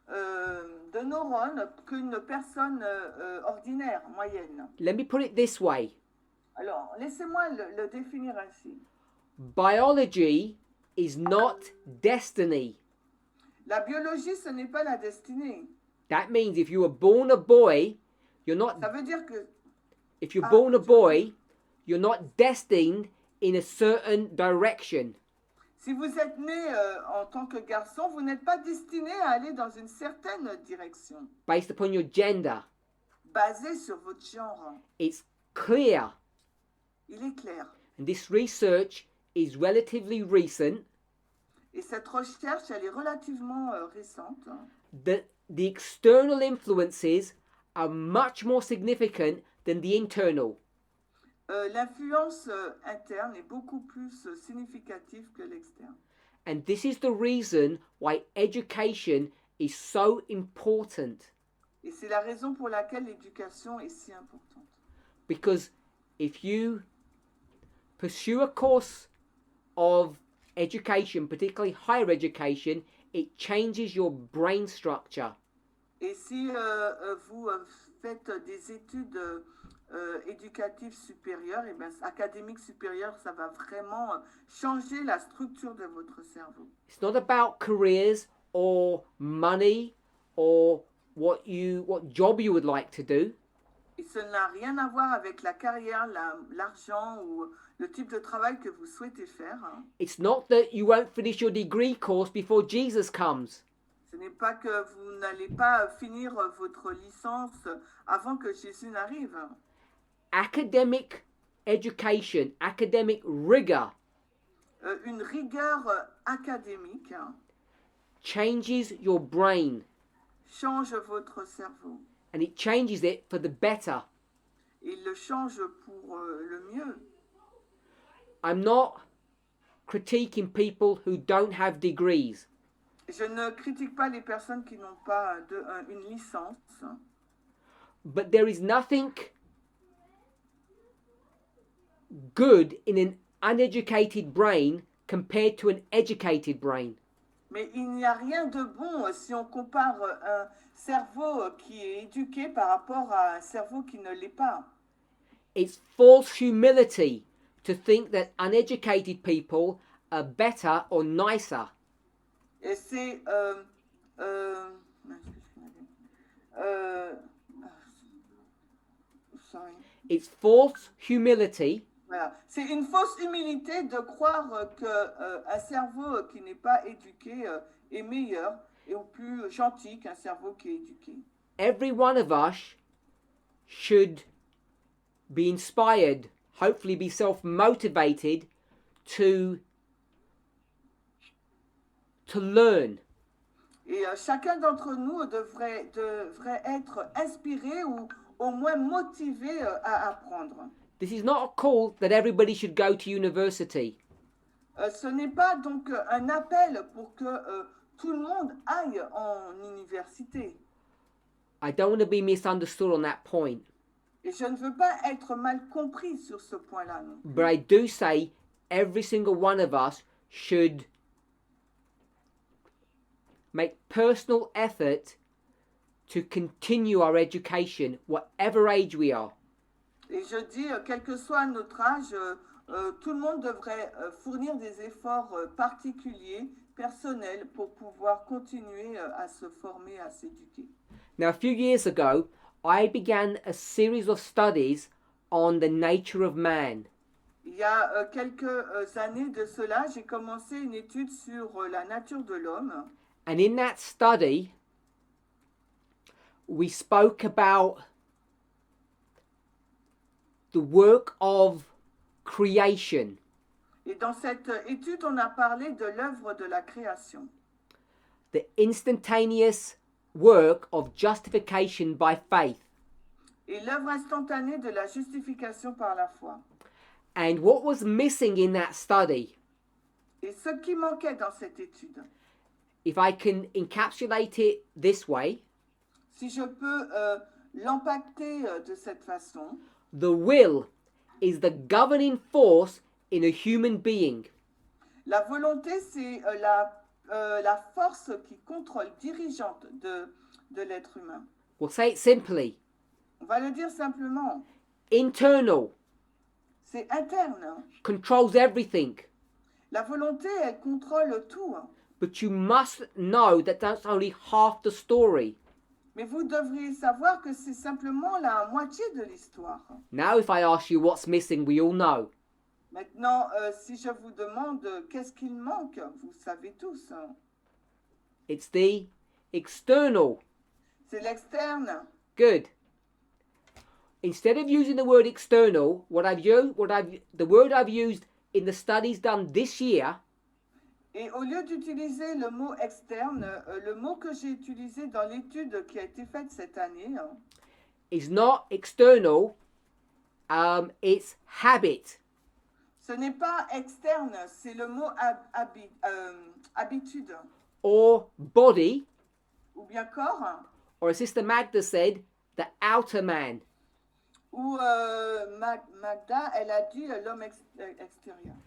de neurones qu'une personne ordinaire, moyenne. Let me put it this way. Alors, laissez-moi le définir ainsi. Biology is not destiny. La biologie, ce n'est pas la destinée. That means if you were born a boy, you're not. Ça veut dire que If you're born a boy, you're not destined in a certain direction. si vous êtes né en tant que garçon, vous n'êtes pas destiné à aller dans une certaine direction, Based upon your gender. basée sur votre genre. It's clear, Il est clair. and this research is relatively recent, Et cette recherche, elle est relativement récente. that the external influences are much more significant than the internal. L'influence interne est beaucoup plus significative que l'externe. And this is the reason why education is so important. Et c'est la raison pour laquelle l'éducation est si importante. Because if you pursue a course of education, particularly higher education, it changes your brain structure. Et si vous faites des études éducatives supérieures, et bien, académiques supérieures, ça va vraiment changer la structure de votre cerveau. It's not about careers or money or what job you would like to do. Et ça n'a rien à voir avec la carrière, l'argent ou le type de travail que vous souhaitez faire. It's not that you won't finish your degree course before Jesus comes. Ce n'est pas que vous n'allez pas finir votre licence avant que Jésus n'arrive. Academic education, academic rigor, Une rigueur académique changes your brain, change votre cerveau. and it changes it for the better. Il le change pour le mieux. I'm not critiquing people who don't have degrees, Je ne critique pas les personnes qui n'ont pas une licence, but there is nothing good in an uneducated brain compared to an educated brain. mais il n'y a rien de bon si on compare un cerveau qui est éduqué par rapport à un cerveau qui ne l'est pas. It's false humility to think that uneducated people are better or nicer. Et c'est sorry. It's false humility Voilà. C'est une fausse humilité de croire qu'un cerveau qui n'est pas éduqué est meilleur et ou plus gentil qu'un cerveau qui est éduqué. every one of us should be inspired, hopefully be self-motivated to learn. Et chacun d'entre nous devrait être inspiré ou au moins motivé à apprendre. This is not a call that everybody should go to university. Ce n'est pas donc un appel pour que tout le monde aille en université. I don't want to be misunderstood on that point. Et je ne veux pas être mal compris sur ce point-là. Non. But I do say every single one of us should make personal effort to continue our education, whatever age we are. Et je dis, quel que soit notre âge, tout le monde devrait fournir des efforts particuliers, personnels, pour pouvoir continuer à se former, à s'éduquer. Now, a few years ago, I began a series of studies on the nature of man. Il y a quelques années de cela, j'ai commencé une étude sur la nature de l'homme. And in that study, we spoke about the work of creation. Et dans cette étude, on a parlé de l'œuvre de la création. The instantaneous work of justification by faith. Et l'œuvre instantanée de la justification par la foi. And what was missing in that study, Et ce qui manquait dans cette étude, if I can encapsulate it this way, si je peux l'empacter de cette façon, the will is the governing force in a human being. la volonté, c'est la force qui contrôle, dirigeante de l'être humain. We'll say it simply. On va le dire simplement. Internal, C'est interne. controls everything. La volonté, elle contrôle tout. But you must know that that's only half the story. Mais vous devriez savoir que c'est simplement la moitié de l'histoire. Now if I ask you what's missing, we all know. Maintenant, si je vous demande qu'est-ce qu'il manque, vous savez tous. It's the external. C'est l'externe. Good. Instead of using the word external, the word I've used in the studies done this year Et au lieu d'utiliser le mot externe, le mot que j'ai utilisé dans l'étude qui a été faite cette année, is not external, it's habit. ce n'est pas externe, c'est le mot habitude. Or body, Ou bien corps, or as Sister Magda said, the outer man. ou Magda, elle a dit l'homme extérieur, externe.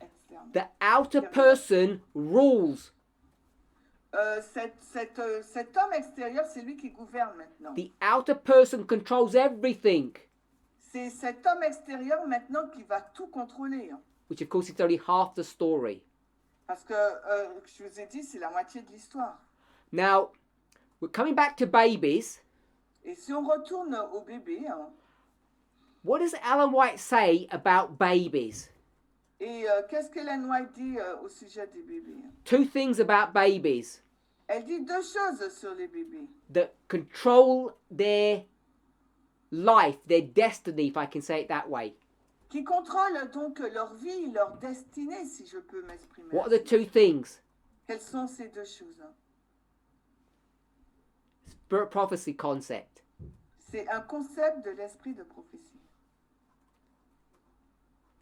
The outer person rules. Cet homme extérieur, c'est lui qui gouverne maintenant. The outer person controls everything, C'est cet homme extérieur maintenant qui va tout contrôler. which of course is only half the story. Parce que, je vous ai dit, c'est la moitié de l'histoire. Now, we're coming back to babies. Et si on retourne au bébé, What does Ellen White say about babies? et qu'est-ce qu'Ellen White dit au sujet des bébés? Two things about babies Elle dit deux choses sur les bébés that control their life, their destiny, if I can say it that way. qui contrôlent donc leur vie, leur destinée, si je peux m'exprimer. What are the ainsi. two things? Quelles sont ces deux choses? Spirit prophecy concept. C'est un concept de l'esprit de prophétie.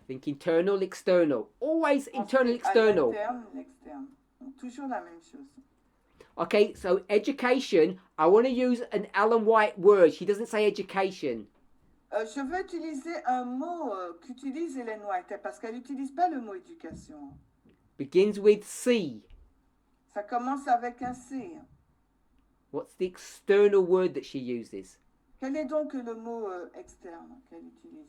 Think internal, external. Always internal, Ensuite, à external. l'interne, l'externe. Donc, toujours la même chose. Okay, so education, I want to use an Ellen White word. She doesn't say education. Je veux utiliser un mot qu'utilise Ellen White, parce qu'elle n'utilise pas le mot éducation. Begins with C. Ça commence avec un C. What's the external word that she uses? Quel est donc le mot externe qu'elle utilise?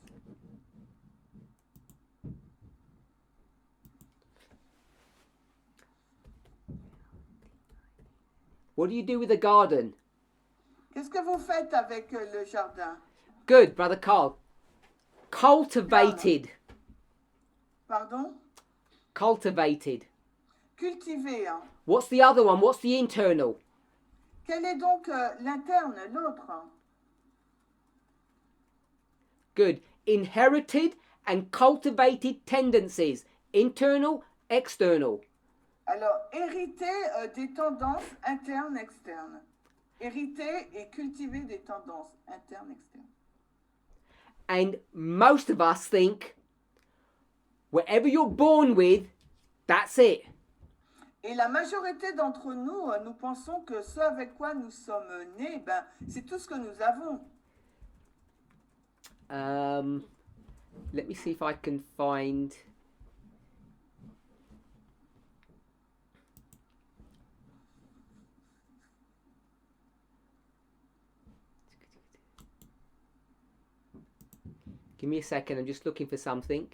What do you do with the garden? Qu'est-ce que vous faites avec le jardin? Good, Brother Carl. Cultivated. Pardon? Cultivated. Cultiver. Hein. What's the other one? What's the internal? Quel est donc l'interne, l'autre? Good. Inherited and cultivated tendencies. Internal, external. Alors, hériter des tendances internes, externes. Hériter et cultiver des tendances internes, externes. And most of us think whatever you're born with, that's it. Et la majorité d'entre nous, nous pensons que ce avec quoi nous sommes nés, ben, c'est tout ce que nous avons. Let me see if I can find. Give me a second, I'm just looking for something.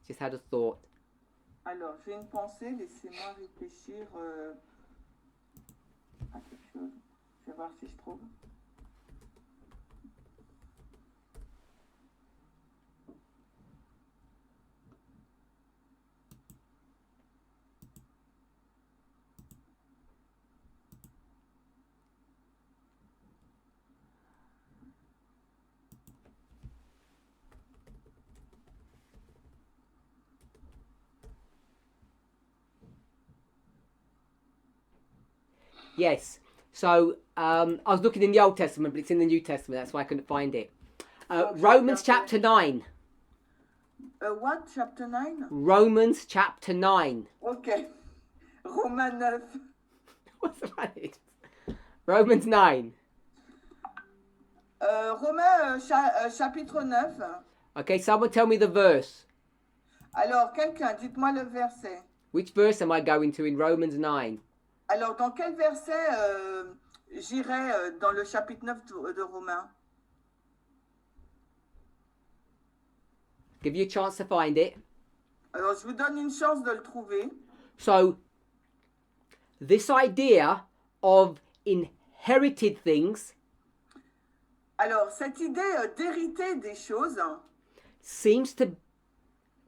Just had a thought. Alors, j'ai une pensée, laissez-moi réfléchir à quelque chose. Je vais voir si je trouve. Yes. So I was looking in the Old Testament, but it's in the New Testament. That's why I couldn't find it. Donc, je Romans regardais. chapter 9. What? Chapter 9? Romans chapter 9. Ok. Romains 9. What's the matter? Romans 9. Romains chapitre 9. Okay, someone tell me the verse. Alors, quelqu'un, dites-moi le verset. Which verse am I going to in Romans 9? Alors, dans quel verset j'irai dans le chapitre 9 de Romains? Give you a chance to find it. Alors, je vous donne une chance de le trouver. So, this idea of inherited things Alors, cette idée d'hériter des choses seems to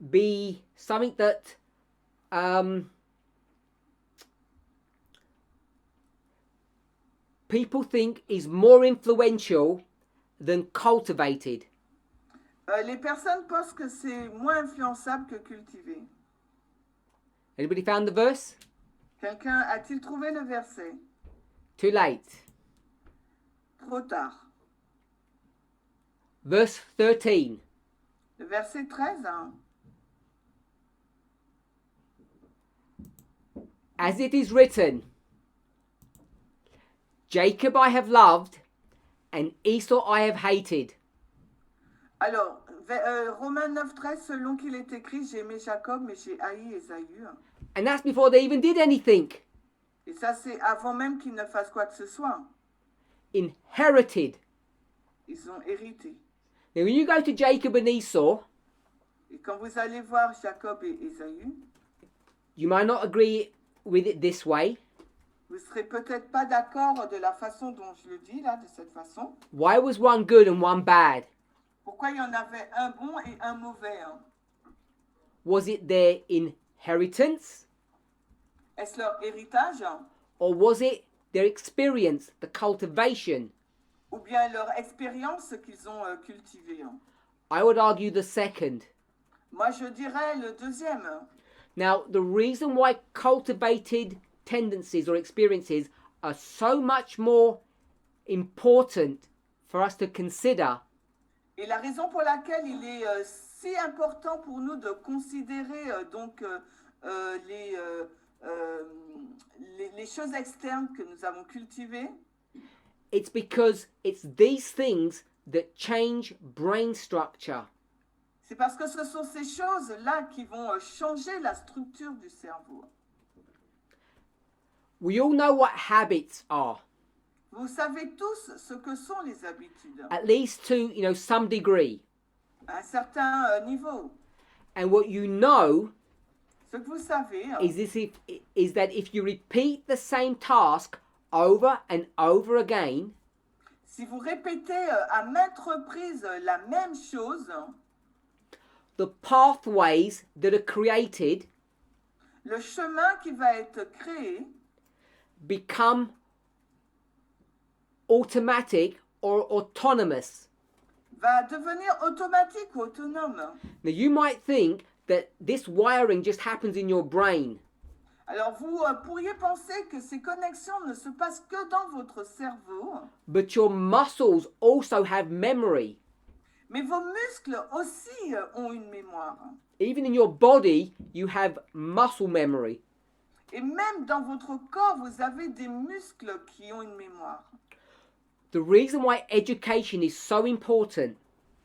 be something that people think is more influential than cultivated. Les personnes pensent que c'est moins influençable que cultiver. Anybody found the verse? Quelqu'un a-t-il trouvé le verset? Too late. Trop tard. Verse 13. Le verset 13. Hein? As it is written, Jacob I have loved, and Esau I have hated. Alors, Romains 9, 13, selon qu'il est écrit, j'ai aimé Jacob, mais j'ai haï Ésaü. And that's before they even did anything. Et ça, c'est avant même qu'ils ne fassent quoi que ce soit. Inherited. Ils ont hérité. Now, when you go to Jacob and Esau, Et quand vous allez voir Jacob et Ésaü, you might not agree with it this way. vous ne serez peut-être pas d'accord de la façon dont je le dis, là, de cette façon. Why was one good and one bad? Pourquoi il y en avait un bon et un mauvais? Hein? Was it their inheritance? Est-ce leur héritage? Hein? Or was it their experience, the cultivation? Ou bien leur expérience qu'ils ont cultivée? Hein? I would argue the second. Moi, je dirais le deuxième. Hein? Now, the reason why cultivated tendencies or experiences are so much more important for us to consider Et la raison pour laquelle il est si important pour nous de considérer les choses externes que nous avons cultivées, it's because it's these things that change brain structure. c'est parce que ce sont ces choses-là qui vont changer la structure du cerveau. We all know what habits are, Vous savez tous ce que sont les habitudes, at least to, some degree. à un certain niveau. And what you know Ce que vous savez, is that if you repeat the same task over and over again, si vous répétez à maintes reprises la même chose, the pathways that are created le chemin qui va être créé become automatic or autonomous. va devenir automatique ou autonome. Now you might think that this wiring just happens in your brain. Alors vous pourriez penser que ces connexions ne se passent que dans votre cerveau, But your muscles also have memory. mais vos muscles aussi ont une mémoire. Even in your body, you have muscle memory. Et même dans votre corps, vous avez des muscles qui ont une mémoire. The reason why education is so important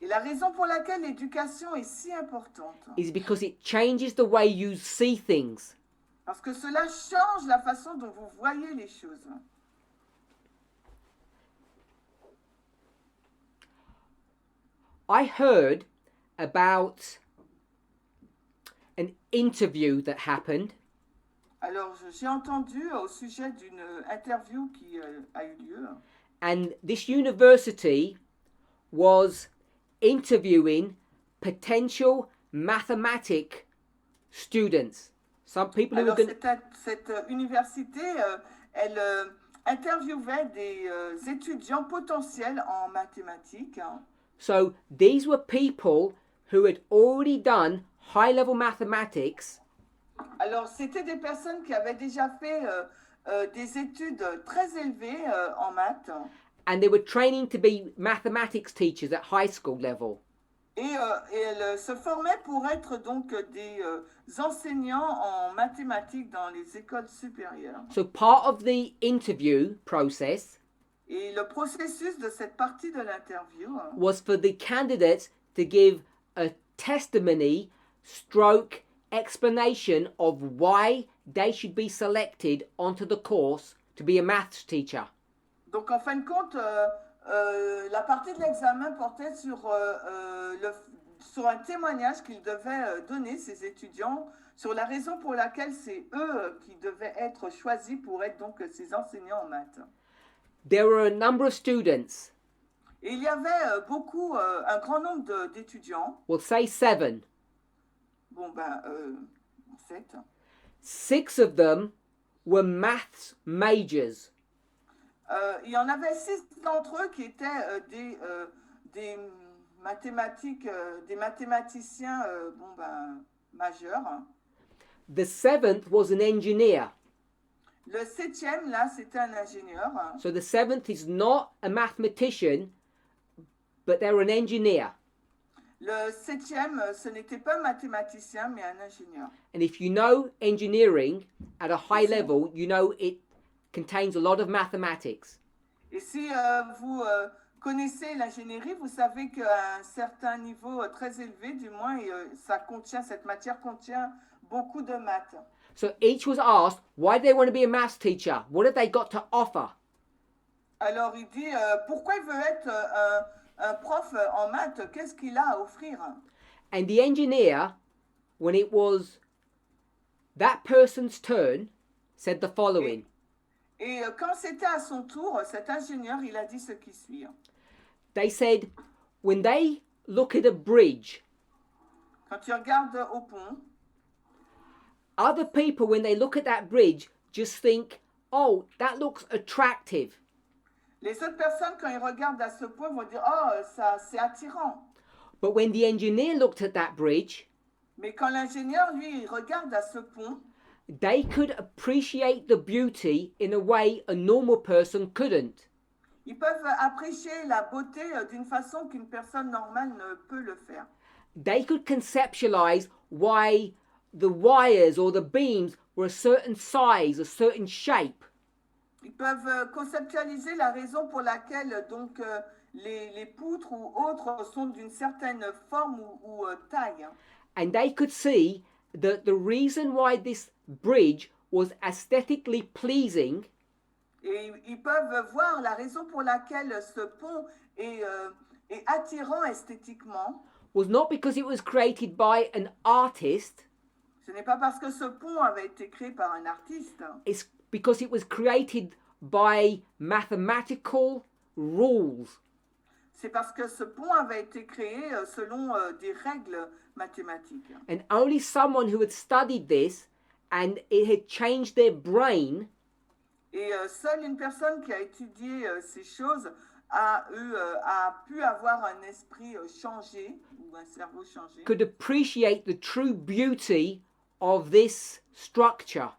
Et la raison pour laquelle l'éducation est si importante, is because it changes the way you see things. parce que cela change la façon dont vous voyez les choses. I heard about an interview that happened, Alors j'ai entendu au sujet d'une interview qui a eu lieu. and this university was interviewing potential mathematic students. Some people who were Alors going cette université, elle interviewait des étudiants potentiels en mathématiques. Hein. So these were people who had already done high-level mathematics Alors c'était des personnes qui avaient déjà fait des études très élevées en maths. and they were training to be mathematics teachers at high school level. Et elles se formaient pour être donc des enseignants en mathématiques dans les écoles supérieures. So part of the interview process Et le processus de cette partie de l'interview was for the candidates to give a testimony stroke explanation of why they should be selected onto the course to be a maths teacher. donc en fin de compte, la partie de l'examen portait sur un témoignage qu'ils devaient donner, ces étudiants, sur la raison pour laquelle c'est eux qui devaient être choisis pour être donc ces enseignants en maths. There were a number of students, Et il y avait un grand nombre d'étudiants. we'll say 7. Bon, ben, 7. 6 of them were maths majors. Il y en avait 6 d'entre eux qui étaient des mathématiciens majeurs. The 7th was an engineer. Le 7e, là, c'était un ingénieur. So the 7th is not a mathematician, but they're an engineer. Le 7e, ce n'était pas un mathématicien, mais un ingénieur. And if you know engineering at a high level, you know it contains a lot of mathematics. Et si vous connaissez l'ingénierie, vous savez qu'à un certain niveau très élevé, du moins, cette matière contient beaucoup de maths. So each was asked, why do they want to be a maths teacher? What have they got to offer? Alors il dit, pourquoi il veut être un prof en maths? Qu'est-ce qu'il a à offrir? And the engineer, when it was that person's turn, said the following. Et quand c'était à son tour, cet ingénieur, il a dit ce qui suit. They said, when they look at a bridge, Quand tu regardes au pont, other people, when they look at that bridge, just think, oh, that looks attractive. les autres personnes, quand ils regardent à ce pont, vont dire, oh, ça, c'est attirant. But when the engineer looked at that bridge, Mais quand l'ingénieur, lui, il regarde à ce pont, they could appreciate the beauty in a way a normal person couldn't. ils peuvent apprécier la beauté d'une façon qu'une personne normale ne peut le faire. They could conceptualize why the wires or the beams were a certain size, a certain shape. Ils peuvent conceptualiser la raison pour laquelle donc les poutres ou autres sont d'une certaine forme ou taille. And they could see that the reason why this bridge was aesthetically pleasing Et ils peuvent voir la raison pour laquelle ce pont est attirant esthétiquement. was not because it was created by an artist, Ce n'est pas parce que ce pont avait été créé par un artiste. it's because it was created by mathematical rules. C'est parce que ce pont avait été créé selon des règles mathématiques. And only someone who had studied this and it had changed their brain Et seule une personne qui a étudié ces choses a pu avoir un esprit changé ou un cerveau changé. could appreciate the true beauty of this structure.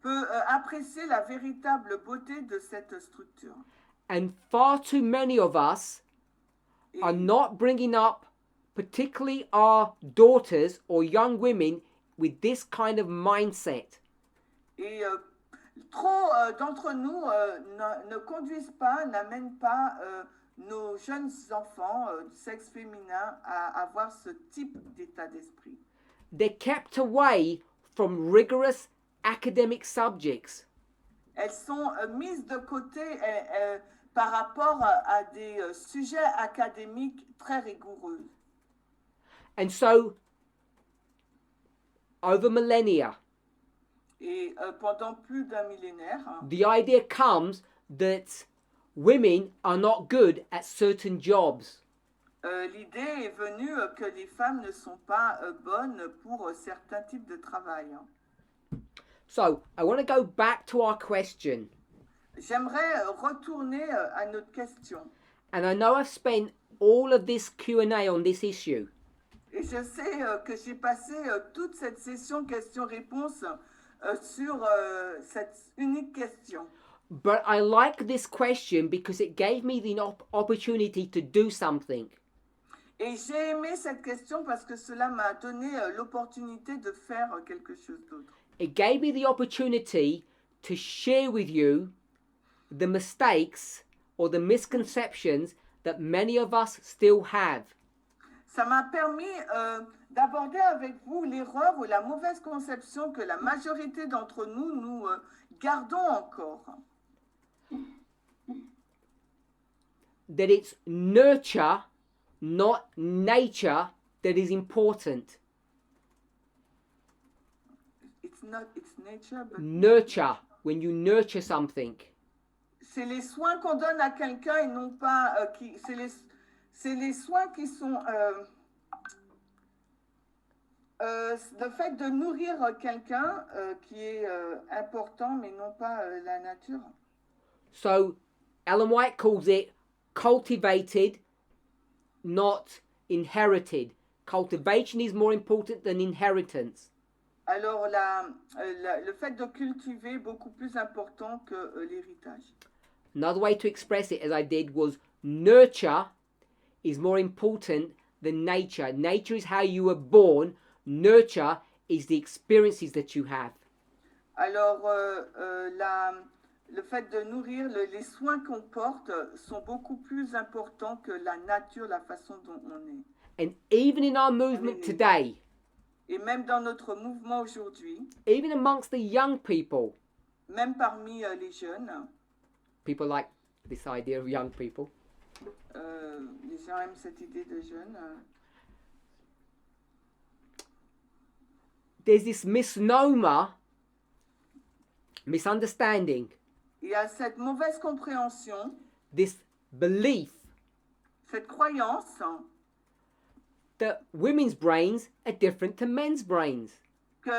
Peut apprécier la véritable beauté de cette structure. And far too many of us Et, are not bringing up, particularly our daughters or young women, with this kind of mindset. et trop d'entre nous ne conduisent pas, n'amènent pas nos jeunes enfants du sexe féminin à avoir ce type d'état d'esprit. They're kept away from rigorous academic subjects. Elles sont mises de côté par rapport à des sujets académiques très rigoureux. And so, over millennia, Et pendant plus d'un millénaire, the idea comes that women are not good at certain jobs. l'idée est venue que les femmes ne sont pas bonnes pour certains types de travail. So, I want to go back to our question. J'aimerais retourner à notre question. And I know I've spent all of this Q&A on this issue. Et je sais que j'ai passé toute cette session questions-réponses sur cette unique question. But I like this question because it gave me the opportunity to do something. Et j'ai aimé cette question parce que cela m'a donné l'opportunité de faire quelque chose d'autre. It gave me the opportunity to share with you the mistakes or the misconceptions that many of us still have. Ça m'a permis d'aborder avec vous l'erreur ou la mauvaise conception que la majorité d'entre nous, nous gardons encore. That it's nurture, not nature, that is important. It's nature, but Nurture, when you nurture something. c'est les soins qu'on donne à quelqu'un et non pas c'est les soins qui sont le fait de nourrir quelqu'un qui est important mais non pas la nature. So Ellen White calls it cultivated, not inherited. Cultivation is more important than inheritance. Alors le fait de cultiver est beaucoup plus important que l'héritage. Another way to express it, as I did, was nurture is more important than nature. Nature is how you were born. Nurture is the experiences that you have. Alors le fait de nourrir, les soins qu'on porte sont beaucoup plus importants que la nature, la façon dont on est. And even in our movement today, et même dans notre mouvement aujourd'hui, even amongst the young people, même parmi les jeunes, people like this idea of young people. Les gens aiment cette idée de jeunes. There's this misunderstanding, Il y a cette mauvaise compréhension, this belief cette croyance that women's brains are different to men's brains. que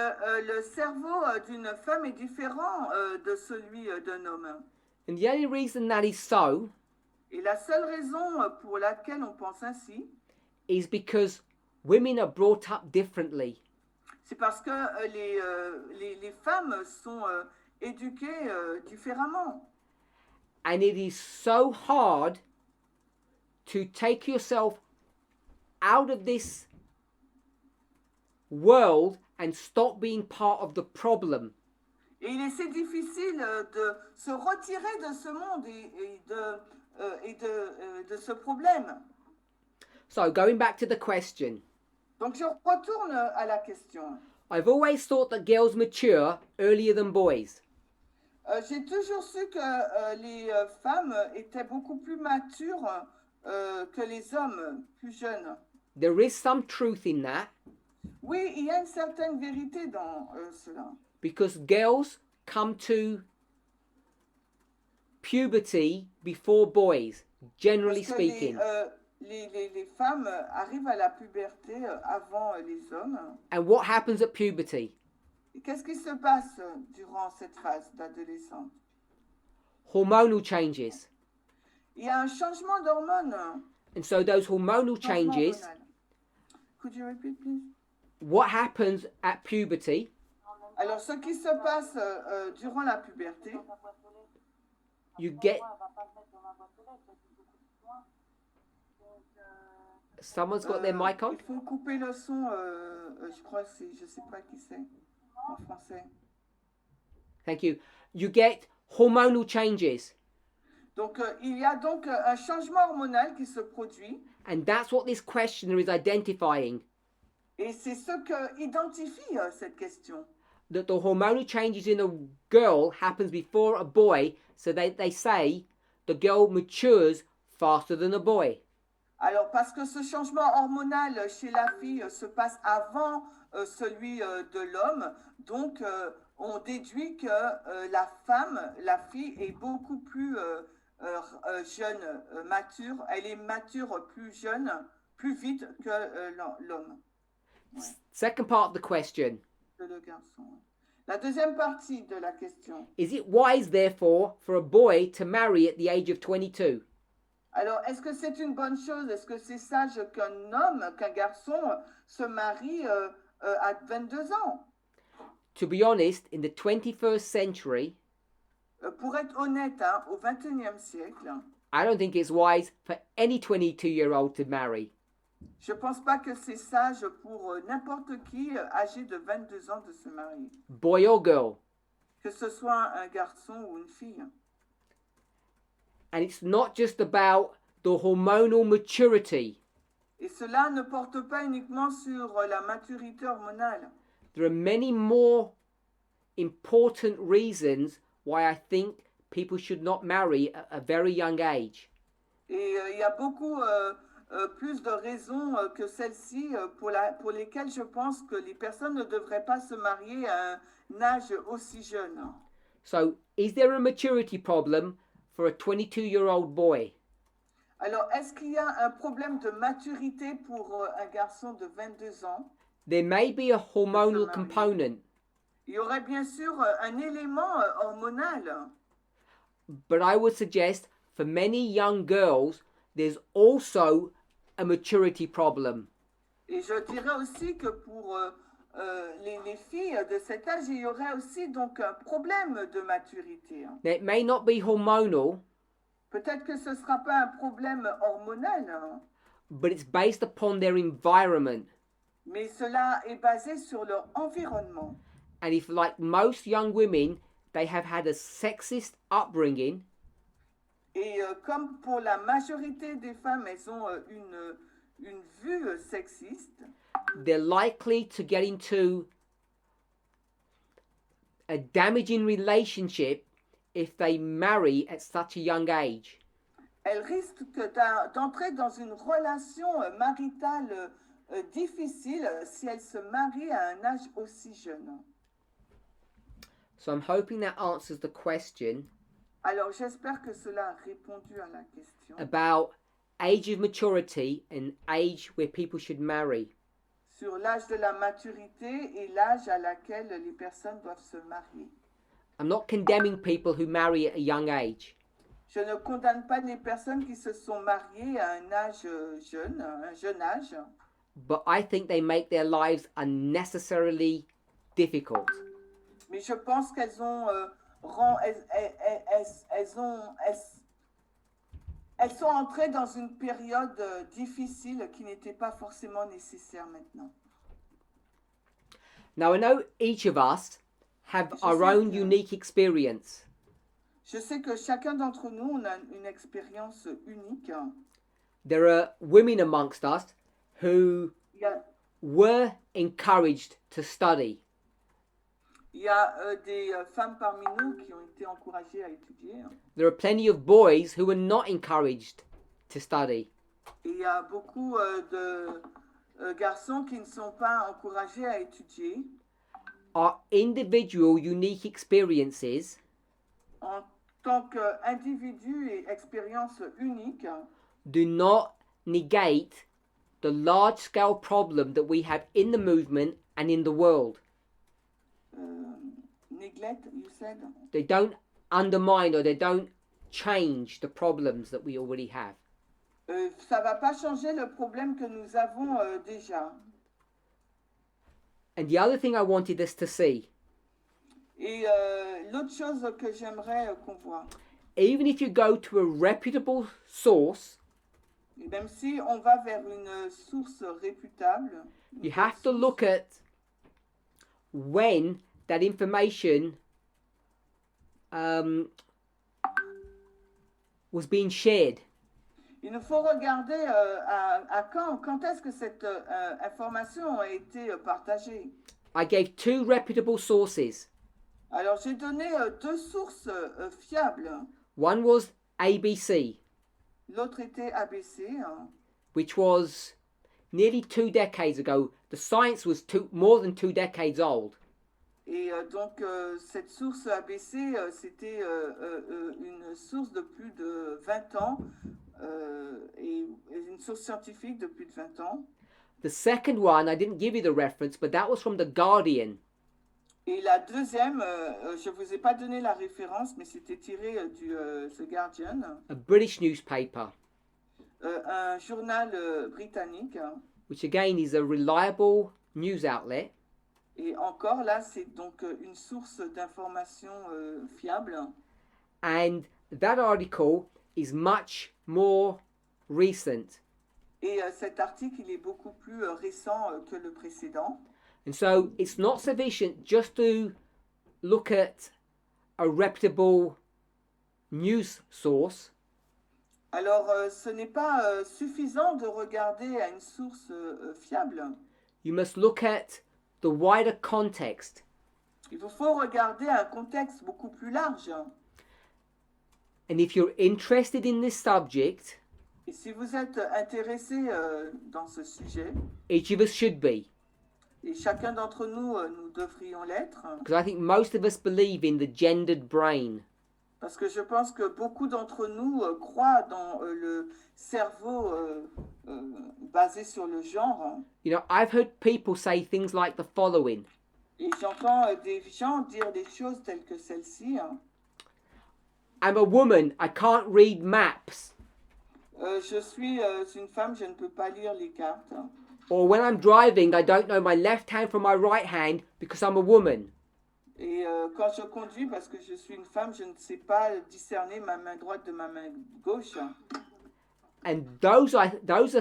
le cerveau d'une femme est différent de celui d'un homme. And the only reason that is so Et la seule raison pour laquelle on pense ainsi, is because women are brought up differently. c'est parce que les femmes sont éduquées différemment. And it is so hard to take yourself out of this world and stop being part of the problem. Et il est si difficile de se retirer de ce monde et de ce problème. So going back to the question, Donc je retourne à la question. I've always thought that girls mature earlier than boys. J'ai toujours su que les femmes étaient beaucoup plus matures que les hommes plus jeunes. There is some truth in that, Oui, il y a une certaine vérité dans cela. because girls come to puberty before boys, generally Parce que speaking. les femmes arrivent à la puberté avant les hommes. And what happens at puberty? Et qu'est-ce qui se passe durant cette phase d'adolescence? Hormonal changes. Il y a un changement d'hormones. And so those hormonal Changement changes, hormonal. Could you repeat, please? what happens at puberty Alors, ce qui se passe durant la puberté, you get someone's got their mic on. il faut couper le son, je crois, je sais pas qui c'est en français. Thank you. You get hormonal changes, Donc, il y a donc un changement hormonal qui se produit and that's what this questioner is identifying, et c'est ce que identifie cette question. that the hormonal changes in a girl happens before a boy, so they say the girl matures faster than a boy. Alors, parce que ce changement hormonal chez la fille se passe avant celui de l'homme, donc on déduit que la fille est beaucoup plus jeune, mature. Elle est mature plus jeune, plus vite que l'homme. Ouais, Second part of the question, que le garçon. La deuxième partie de la question. is it wise, therefore, for a boy to marry at the age of 22? Alors, est-ce que c'est une bonne chose? Est-ce que c'est sage qu'un garçon se marie à 22 ans? to be honest, in the 21st century, Pour être honnête, hein, au XXIe siècle, I don't think it's wise for any 22-year-old to marry. je pense pas que c'est sage pour n'importe qui âgé de 22 ans de se marier. Boy or girl. Que ce soit un garçon ou une fille. And it's not just about the hormonal maturity. Et cela ne porte pas uniquement sur la maturité hormonale. There are many more important reasons why I think people should not marry at a very young age. Et il y a beaucoup plus de raisons que celle-ci pour lesquelles je pense que les personnes ne devraient pas se marier à un âge aussi jeune. So, is there a maturity problem for a 22-year-old boy? Alors, est-ce qu'il y a un problème de maturité pour un garçon de 22 ans? There may be a hormonal component. Il y aurait bien sûr un élément hormonal. But I would suggest for many young girls, there's also a maturity problem. Et je dirais aussi que pour les filles de cet âge, il y aurait aussi donc un problème de maturité. Now, it may not be hormonal, Peut-être que ce ne sera pas un problème hormonal, but it's based upon their environment. mais cela est basé sur leur environnement. And if, like most young women, they have had a sexist upbringing, Et comme pour la majorité des femmes, elles ont une vue sexiste, they're likely to get into a damaging relationship if they marry at such a young age. elles risquent d'entrer dans une relation maritale difficile si elles se marient à un âge aussi jeune. So I'm hoping that answers the question Alors j'espère que cela a répondu à la question about age of maturity and age where people should marry. sur l'âge de la maturité et l'âge à laquelle les personnes doivent se marier. I'm not condemning people who marry at a young age. Je ne condamne pas les personnes qui se sont mariées à un âge jeune, un jeune âge, But I think they make their lives unnecessarily difficult. mais je pense qu'elles ont, elles sont entrées dans une période difficile qui n'était pas forcément nécessaire maintenant. Now I know each of us have our own unique experience. Je sais que chacun d'entre nous, on a une expérience unique. There are women amongst us who Il y a, were encouraged to study. il y a des femmes parmi nous qui ont été encouragées à étudier. There are plenty of boys who were not encouraged to study. Et il y a beaucoup de garçons qui ne sont pas encouragés à étudier. Our individual unique experiences En tant qu'individu et expérience unique, do not negate the large-scale problem that we have in the movement and in the world. neglect, you said. They don't undermine or they don't change the problems that we already have. Ça va pas changer le problème que nous avons déjà. And the other thing I wanted us to see, Et l'autre chose que j'aimerais qu'on voit, even if you go to a reputable source, et même si on va vers une source réputable, you have to look at when that information was being shared. il nous faut regarder à quand est-ce que cette information a été partagée. I gave two reputable sources. Alors j'ai donné deux sources fiables. One was ABC, L'autre était ABC. which was nearly 2 decades ago. The science was more than 2 decades old. Et donc cette source ABC, c'était une source de plus de 20 ans et une source scientifique de plus de 20 ans. The second one, I didn't give you the reference, but that was from The Guardian. Et la deuxième, je ne vous ai pas donné la référence, mais c'était tiré du The Guardian, A British newspaper, un journal britannique, which again is a reliable news outlet. Et encore là, c'est donc une source d'information fiable. And that article is much more recent. Et cet article, il est beaucoup plus récent que le précédent. And so it's not sufficient just to look at a reputable news source. Alors, ce n'est pas suffisant de regarder à une source fiable. You must look at the wider context. Il vous faut regarder un contexte beaucoup plus large. And if you're interested in this subject, Et si vous êtes intéressé dans ce sujet, each of us should be, et chacun d'entre nous, nous devrions l'être, because I think most of us believe in the gendered brain. parce que je pense que beaucoup d'entre nous croient dans le cerveau basé sur le genre. You know, I've heard people say things like the following. Et j'entends des gens dire des choses telles que celle-ci. I'm a woman, I can't read maps. Je suis une femme, je ne peux pas lire les cartes. Or when I'm driving, I don't know my left hand from my right hand because I'm a woman. Et quand je conduis, parce que je suis une femme, je ne sais pas discerner ma main droite de ma main gauche. And those are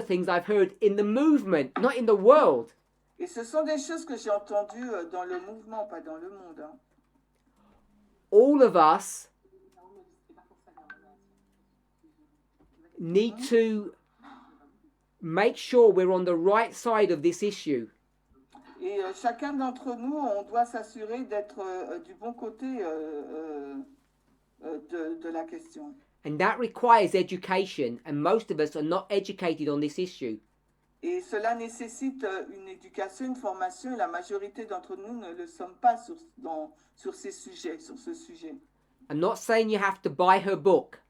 things I've heard in the movement, not in the world. Et ce sont des choses que j'ai entendues dans le mouvement, pas dans le monde. All of us need to make sure we're on the right side of this issue. Et chacun d'entre nous, on doit s'assurer d'être du bon côté de la question. And that requires education, and most of us are not educated on this issue. Et cela nécessite une éducation, une formation, et la majorité d'entre nous ne le sommes pas sur ces sujets, sur ce sujet. I'm not saying you have to buy her book,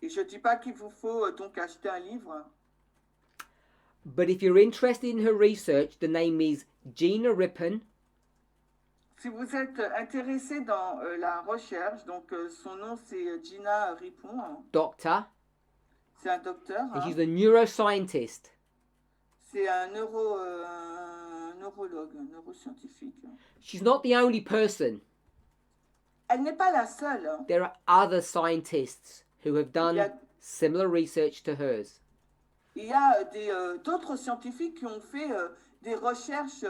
Et je ne dis pas qu'il vous faut donc acheter un livre, but if you're interested in her research, the name is Gina Rippon. si vous êtes intéressé dans la recherche, donc son nom c'est Gina Rippon, Doctor, c'est un docteur, and she's a neuroscientist. c'est un neurologue, un neuroscientifique. She's not the only person. Elle n'est pas la seule. There are other scientists who have done similar research to hers. Il y a d'autres scientifiques qui ont fait des recherches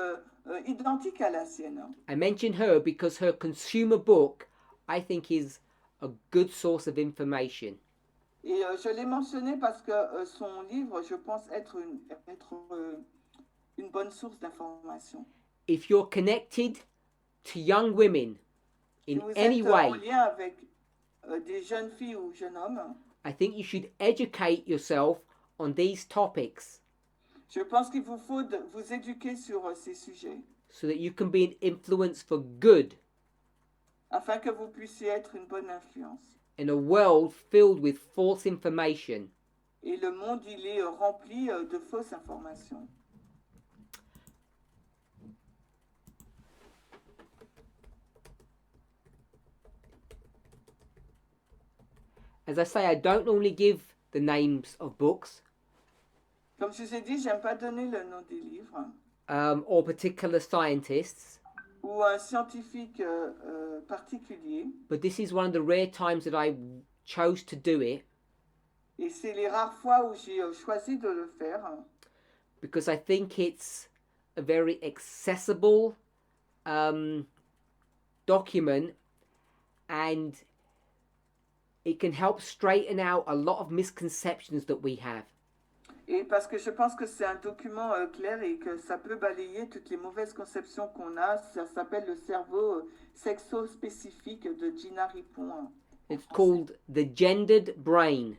identiques à la sienne. I mention her because her consumer book, I think, is a good source of information. Et je l'ai mentionné parce que son livre, je pense, être une bonne source d'information. If you're connected to young women Si in vous any êtes way, en lien avec des jeunes filles ou jeunes hommes, I think you should educate yourself on these topics je pense qu'il vous faut vous éduquer sur ces sujets so that you can be an influence for good afin que vous puissiez être une bonne influence. in a world filled with false information. Et le monde, il est rempli de fausses informations. As I say, I don't normally give the names of books Comme je vous ai dit, j'aime pas donner le nom des livres or particular scientists, ou un scientifique particulier. but this is one of the rare times that I chose to do it Et c'est les rares fois où j'ai choisi de le faire because I think it's a very accessible document, and it can help straighten out a lot of misconceptions that we have. et parce que je pense que c'est un document clair et que ça peut balayer toutes les mauvaises conceptions qu'on a. Ça s'appelle le cerveau sexo-spécifique de Gina Rippon. It's called The Gendered Brain.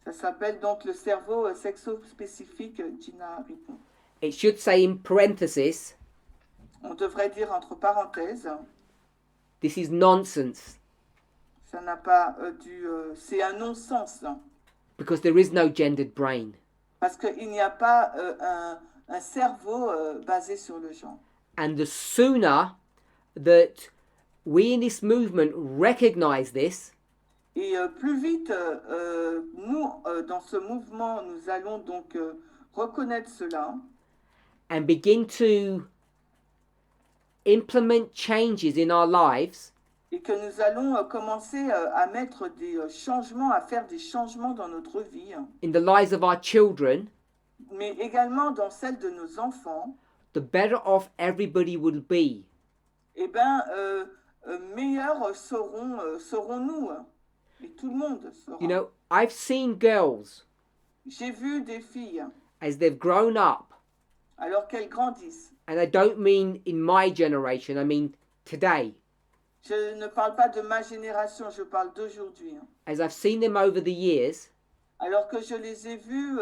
Ça s'appelle donc le cerveau sexo-spécifique Gina Rippon. It should say in parenthesis, On devrait dire entre parenthèses, this is nonsense, ça n'a pas c'est un non-sens, because there is no gendered brain. parce qu'il n'y a pas un cerveau basé sur le genre. And the sooner that we in this movement recognize this, Et plus vite, nous, dans ce mouvement, nous allons donc reconnaître cela and begin to implement changes in our lives et que nous allons commencer à mettre des changements, à faire des changements dans notre vie, in the lives of our children, mais également dans celle de nos enfants, the better off everybody will be. eh bien, meilleurs serons-nous, et tout le monde sera. You know, I've seen girls J'ai vu des filles, as they've grown up, alors qu'elles grandissent. and I don't mean in my generation, I mean today. Je ne parle pas de ma génération, je parle d'aujourd'hui. As I've seen them over the years, Alors que je les ai vues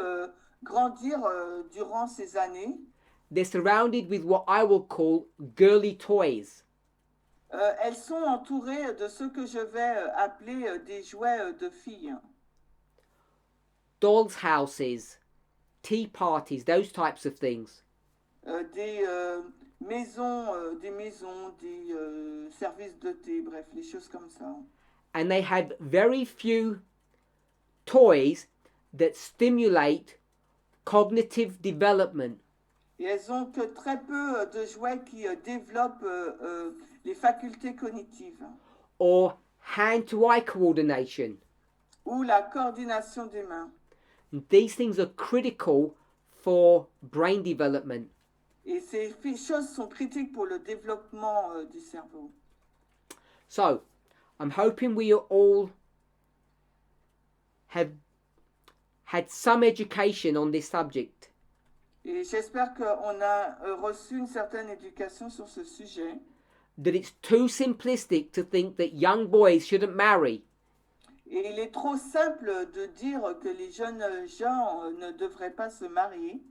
grandir durant ces années, they're surrounded with what I will call girly toys. elles sont entourées de ce que je vais appeler des jouets de filles. Dolls' houses, tea parties, those types of things. Des maisons, des services de thé, bref, les choses comme ça. And they have very few toys that stimulate cognitive development. Et elles ont que très peu de jouets qui développent les facultés cognitives Or hand-to-eye coordination. ou la coordination des mains. And these things are critical for brain development. Et ces choses sont critiques pour le développement du cerveau. So, I'm hoping we all have had some education on this subject. Et j'espère qu'on a reçu une certaine éducation sur ce sujet. That it's too simplistic to think that young boys shouldn't marry. Et il est trop simple de dire que les jeunes gens ne devraient pas se marier.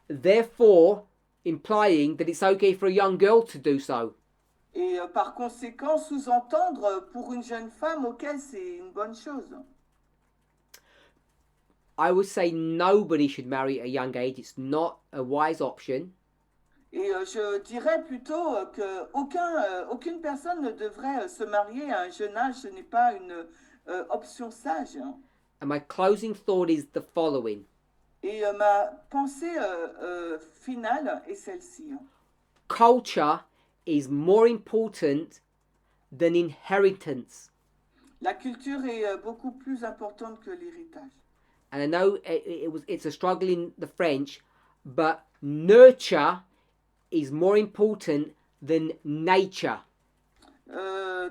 Therefore, implying that it's okay for a young girl to do so. Et par conséquent, sous-entendre pour une jeune femme, auquel c'est une bonne chose. I would say nobody should marry at a young age. It's not a wise option. Et je dirais plutôt qu'aucune personne ne devrait se marier à un jeune âge. Ce n'est pas une option sage. And my closing thought is the following. Et ma pensée finale est celle-ci. Culture is more important than inheritance. La culture est beaucoup plus importante que l'héritage. And I know it's a struggle in the French, but nurture is more important than nature.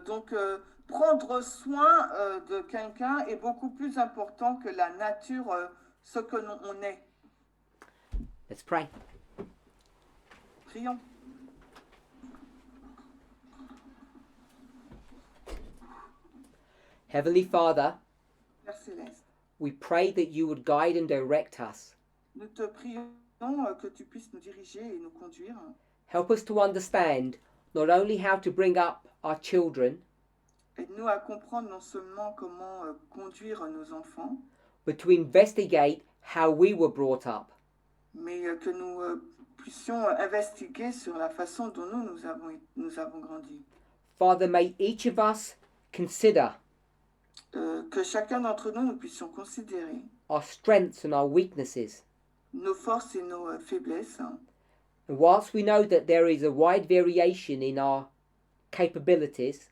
Donc, prendre soin de quelqu'un est beaucoup plus important que la nature, ce que l'on est. Let's pray. Prions. Heavenly Father, Père Céleste, we pray that you would guide and direct us. nous te prions que tu puisses nous diriger et nous conduire. Help us to understand not only how to bring up our children, Aide-nous à comprendre non seulement comment conduire nos enfants, but to investigate how we were brought up. mais que nous puissions investiguer sur la façon dont nous avons grandi. Father, may each of us consider Que chacun d'entre nous puissions considérer our strengths and our weaknesses. nos forces et nos faiblesses. And whilst we know that there is a wide variation in our capabilities,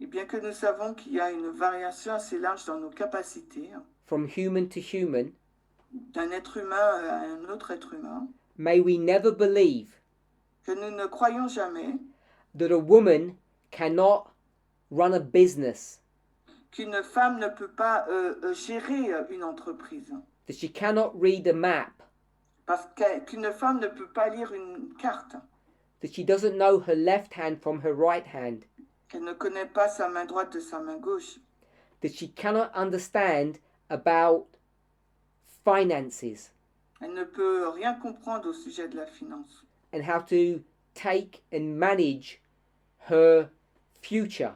Et bien que nous savons qu'il y a une variation assez large dans nos capacités, from human to human, d'un être humain à un autre être humain, may we never believe que nous ne croyons jamais that a woman cannot run a business, qu'une femme ne peut pas gérer une entreprise, that she cannot read a map, parce qu'une femme ne peut pas lire une carte, that she doesn't know her left hand from her right hand, qu'elle ne connaît pas sa main droite de sa main gauche, that she cannot understand about finances elle ne peut rien comprendre au sujet de la finance and how to take and manage her future.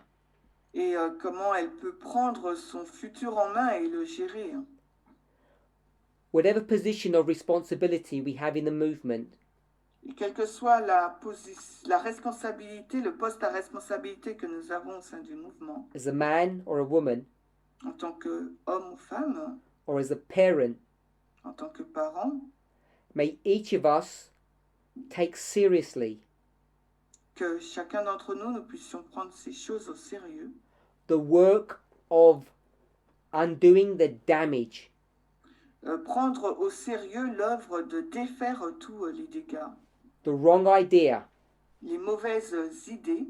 et comment elle peut prendre son futur en main et le gérer. Whatever position of responsibility we have in the movement, Et quelle que soit la responsabilité, le poste à responsabilité que nous avons au sein du mouvement, as a man or a woman, en tant qu'homme ou femme, or as a parent, en tant que parent, may each of us take seriously que chacun d'entre nous, nous puissions prendre ces choses au sérieux. The work of undoing the damage Prendre au sérieux l'œuvre de défaire tous les dégâts, the wrong idea les mauvaises idées,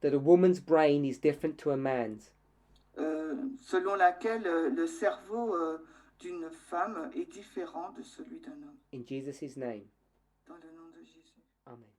that a woman's brain is different to a man's. selon laquelle le cerveau d'une femme est différent de celui d'un homme. In Jesus' name, Dans le nom de Jésus. amen.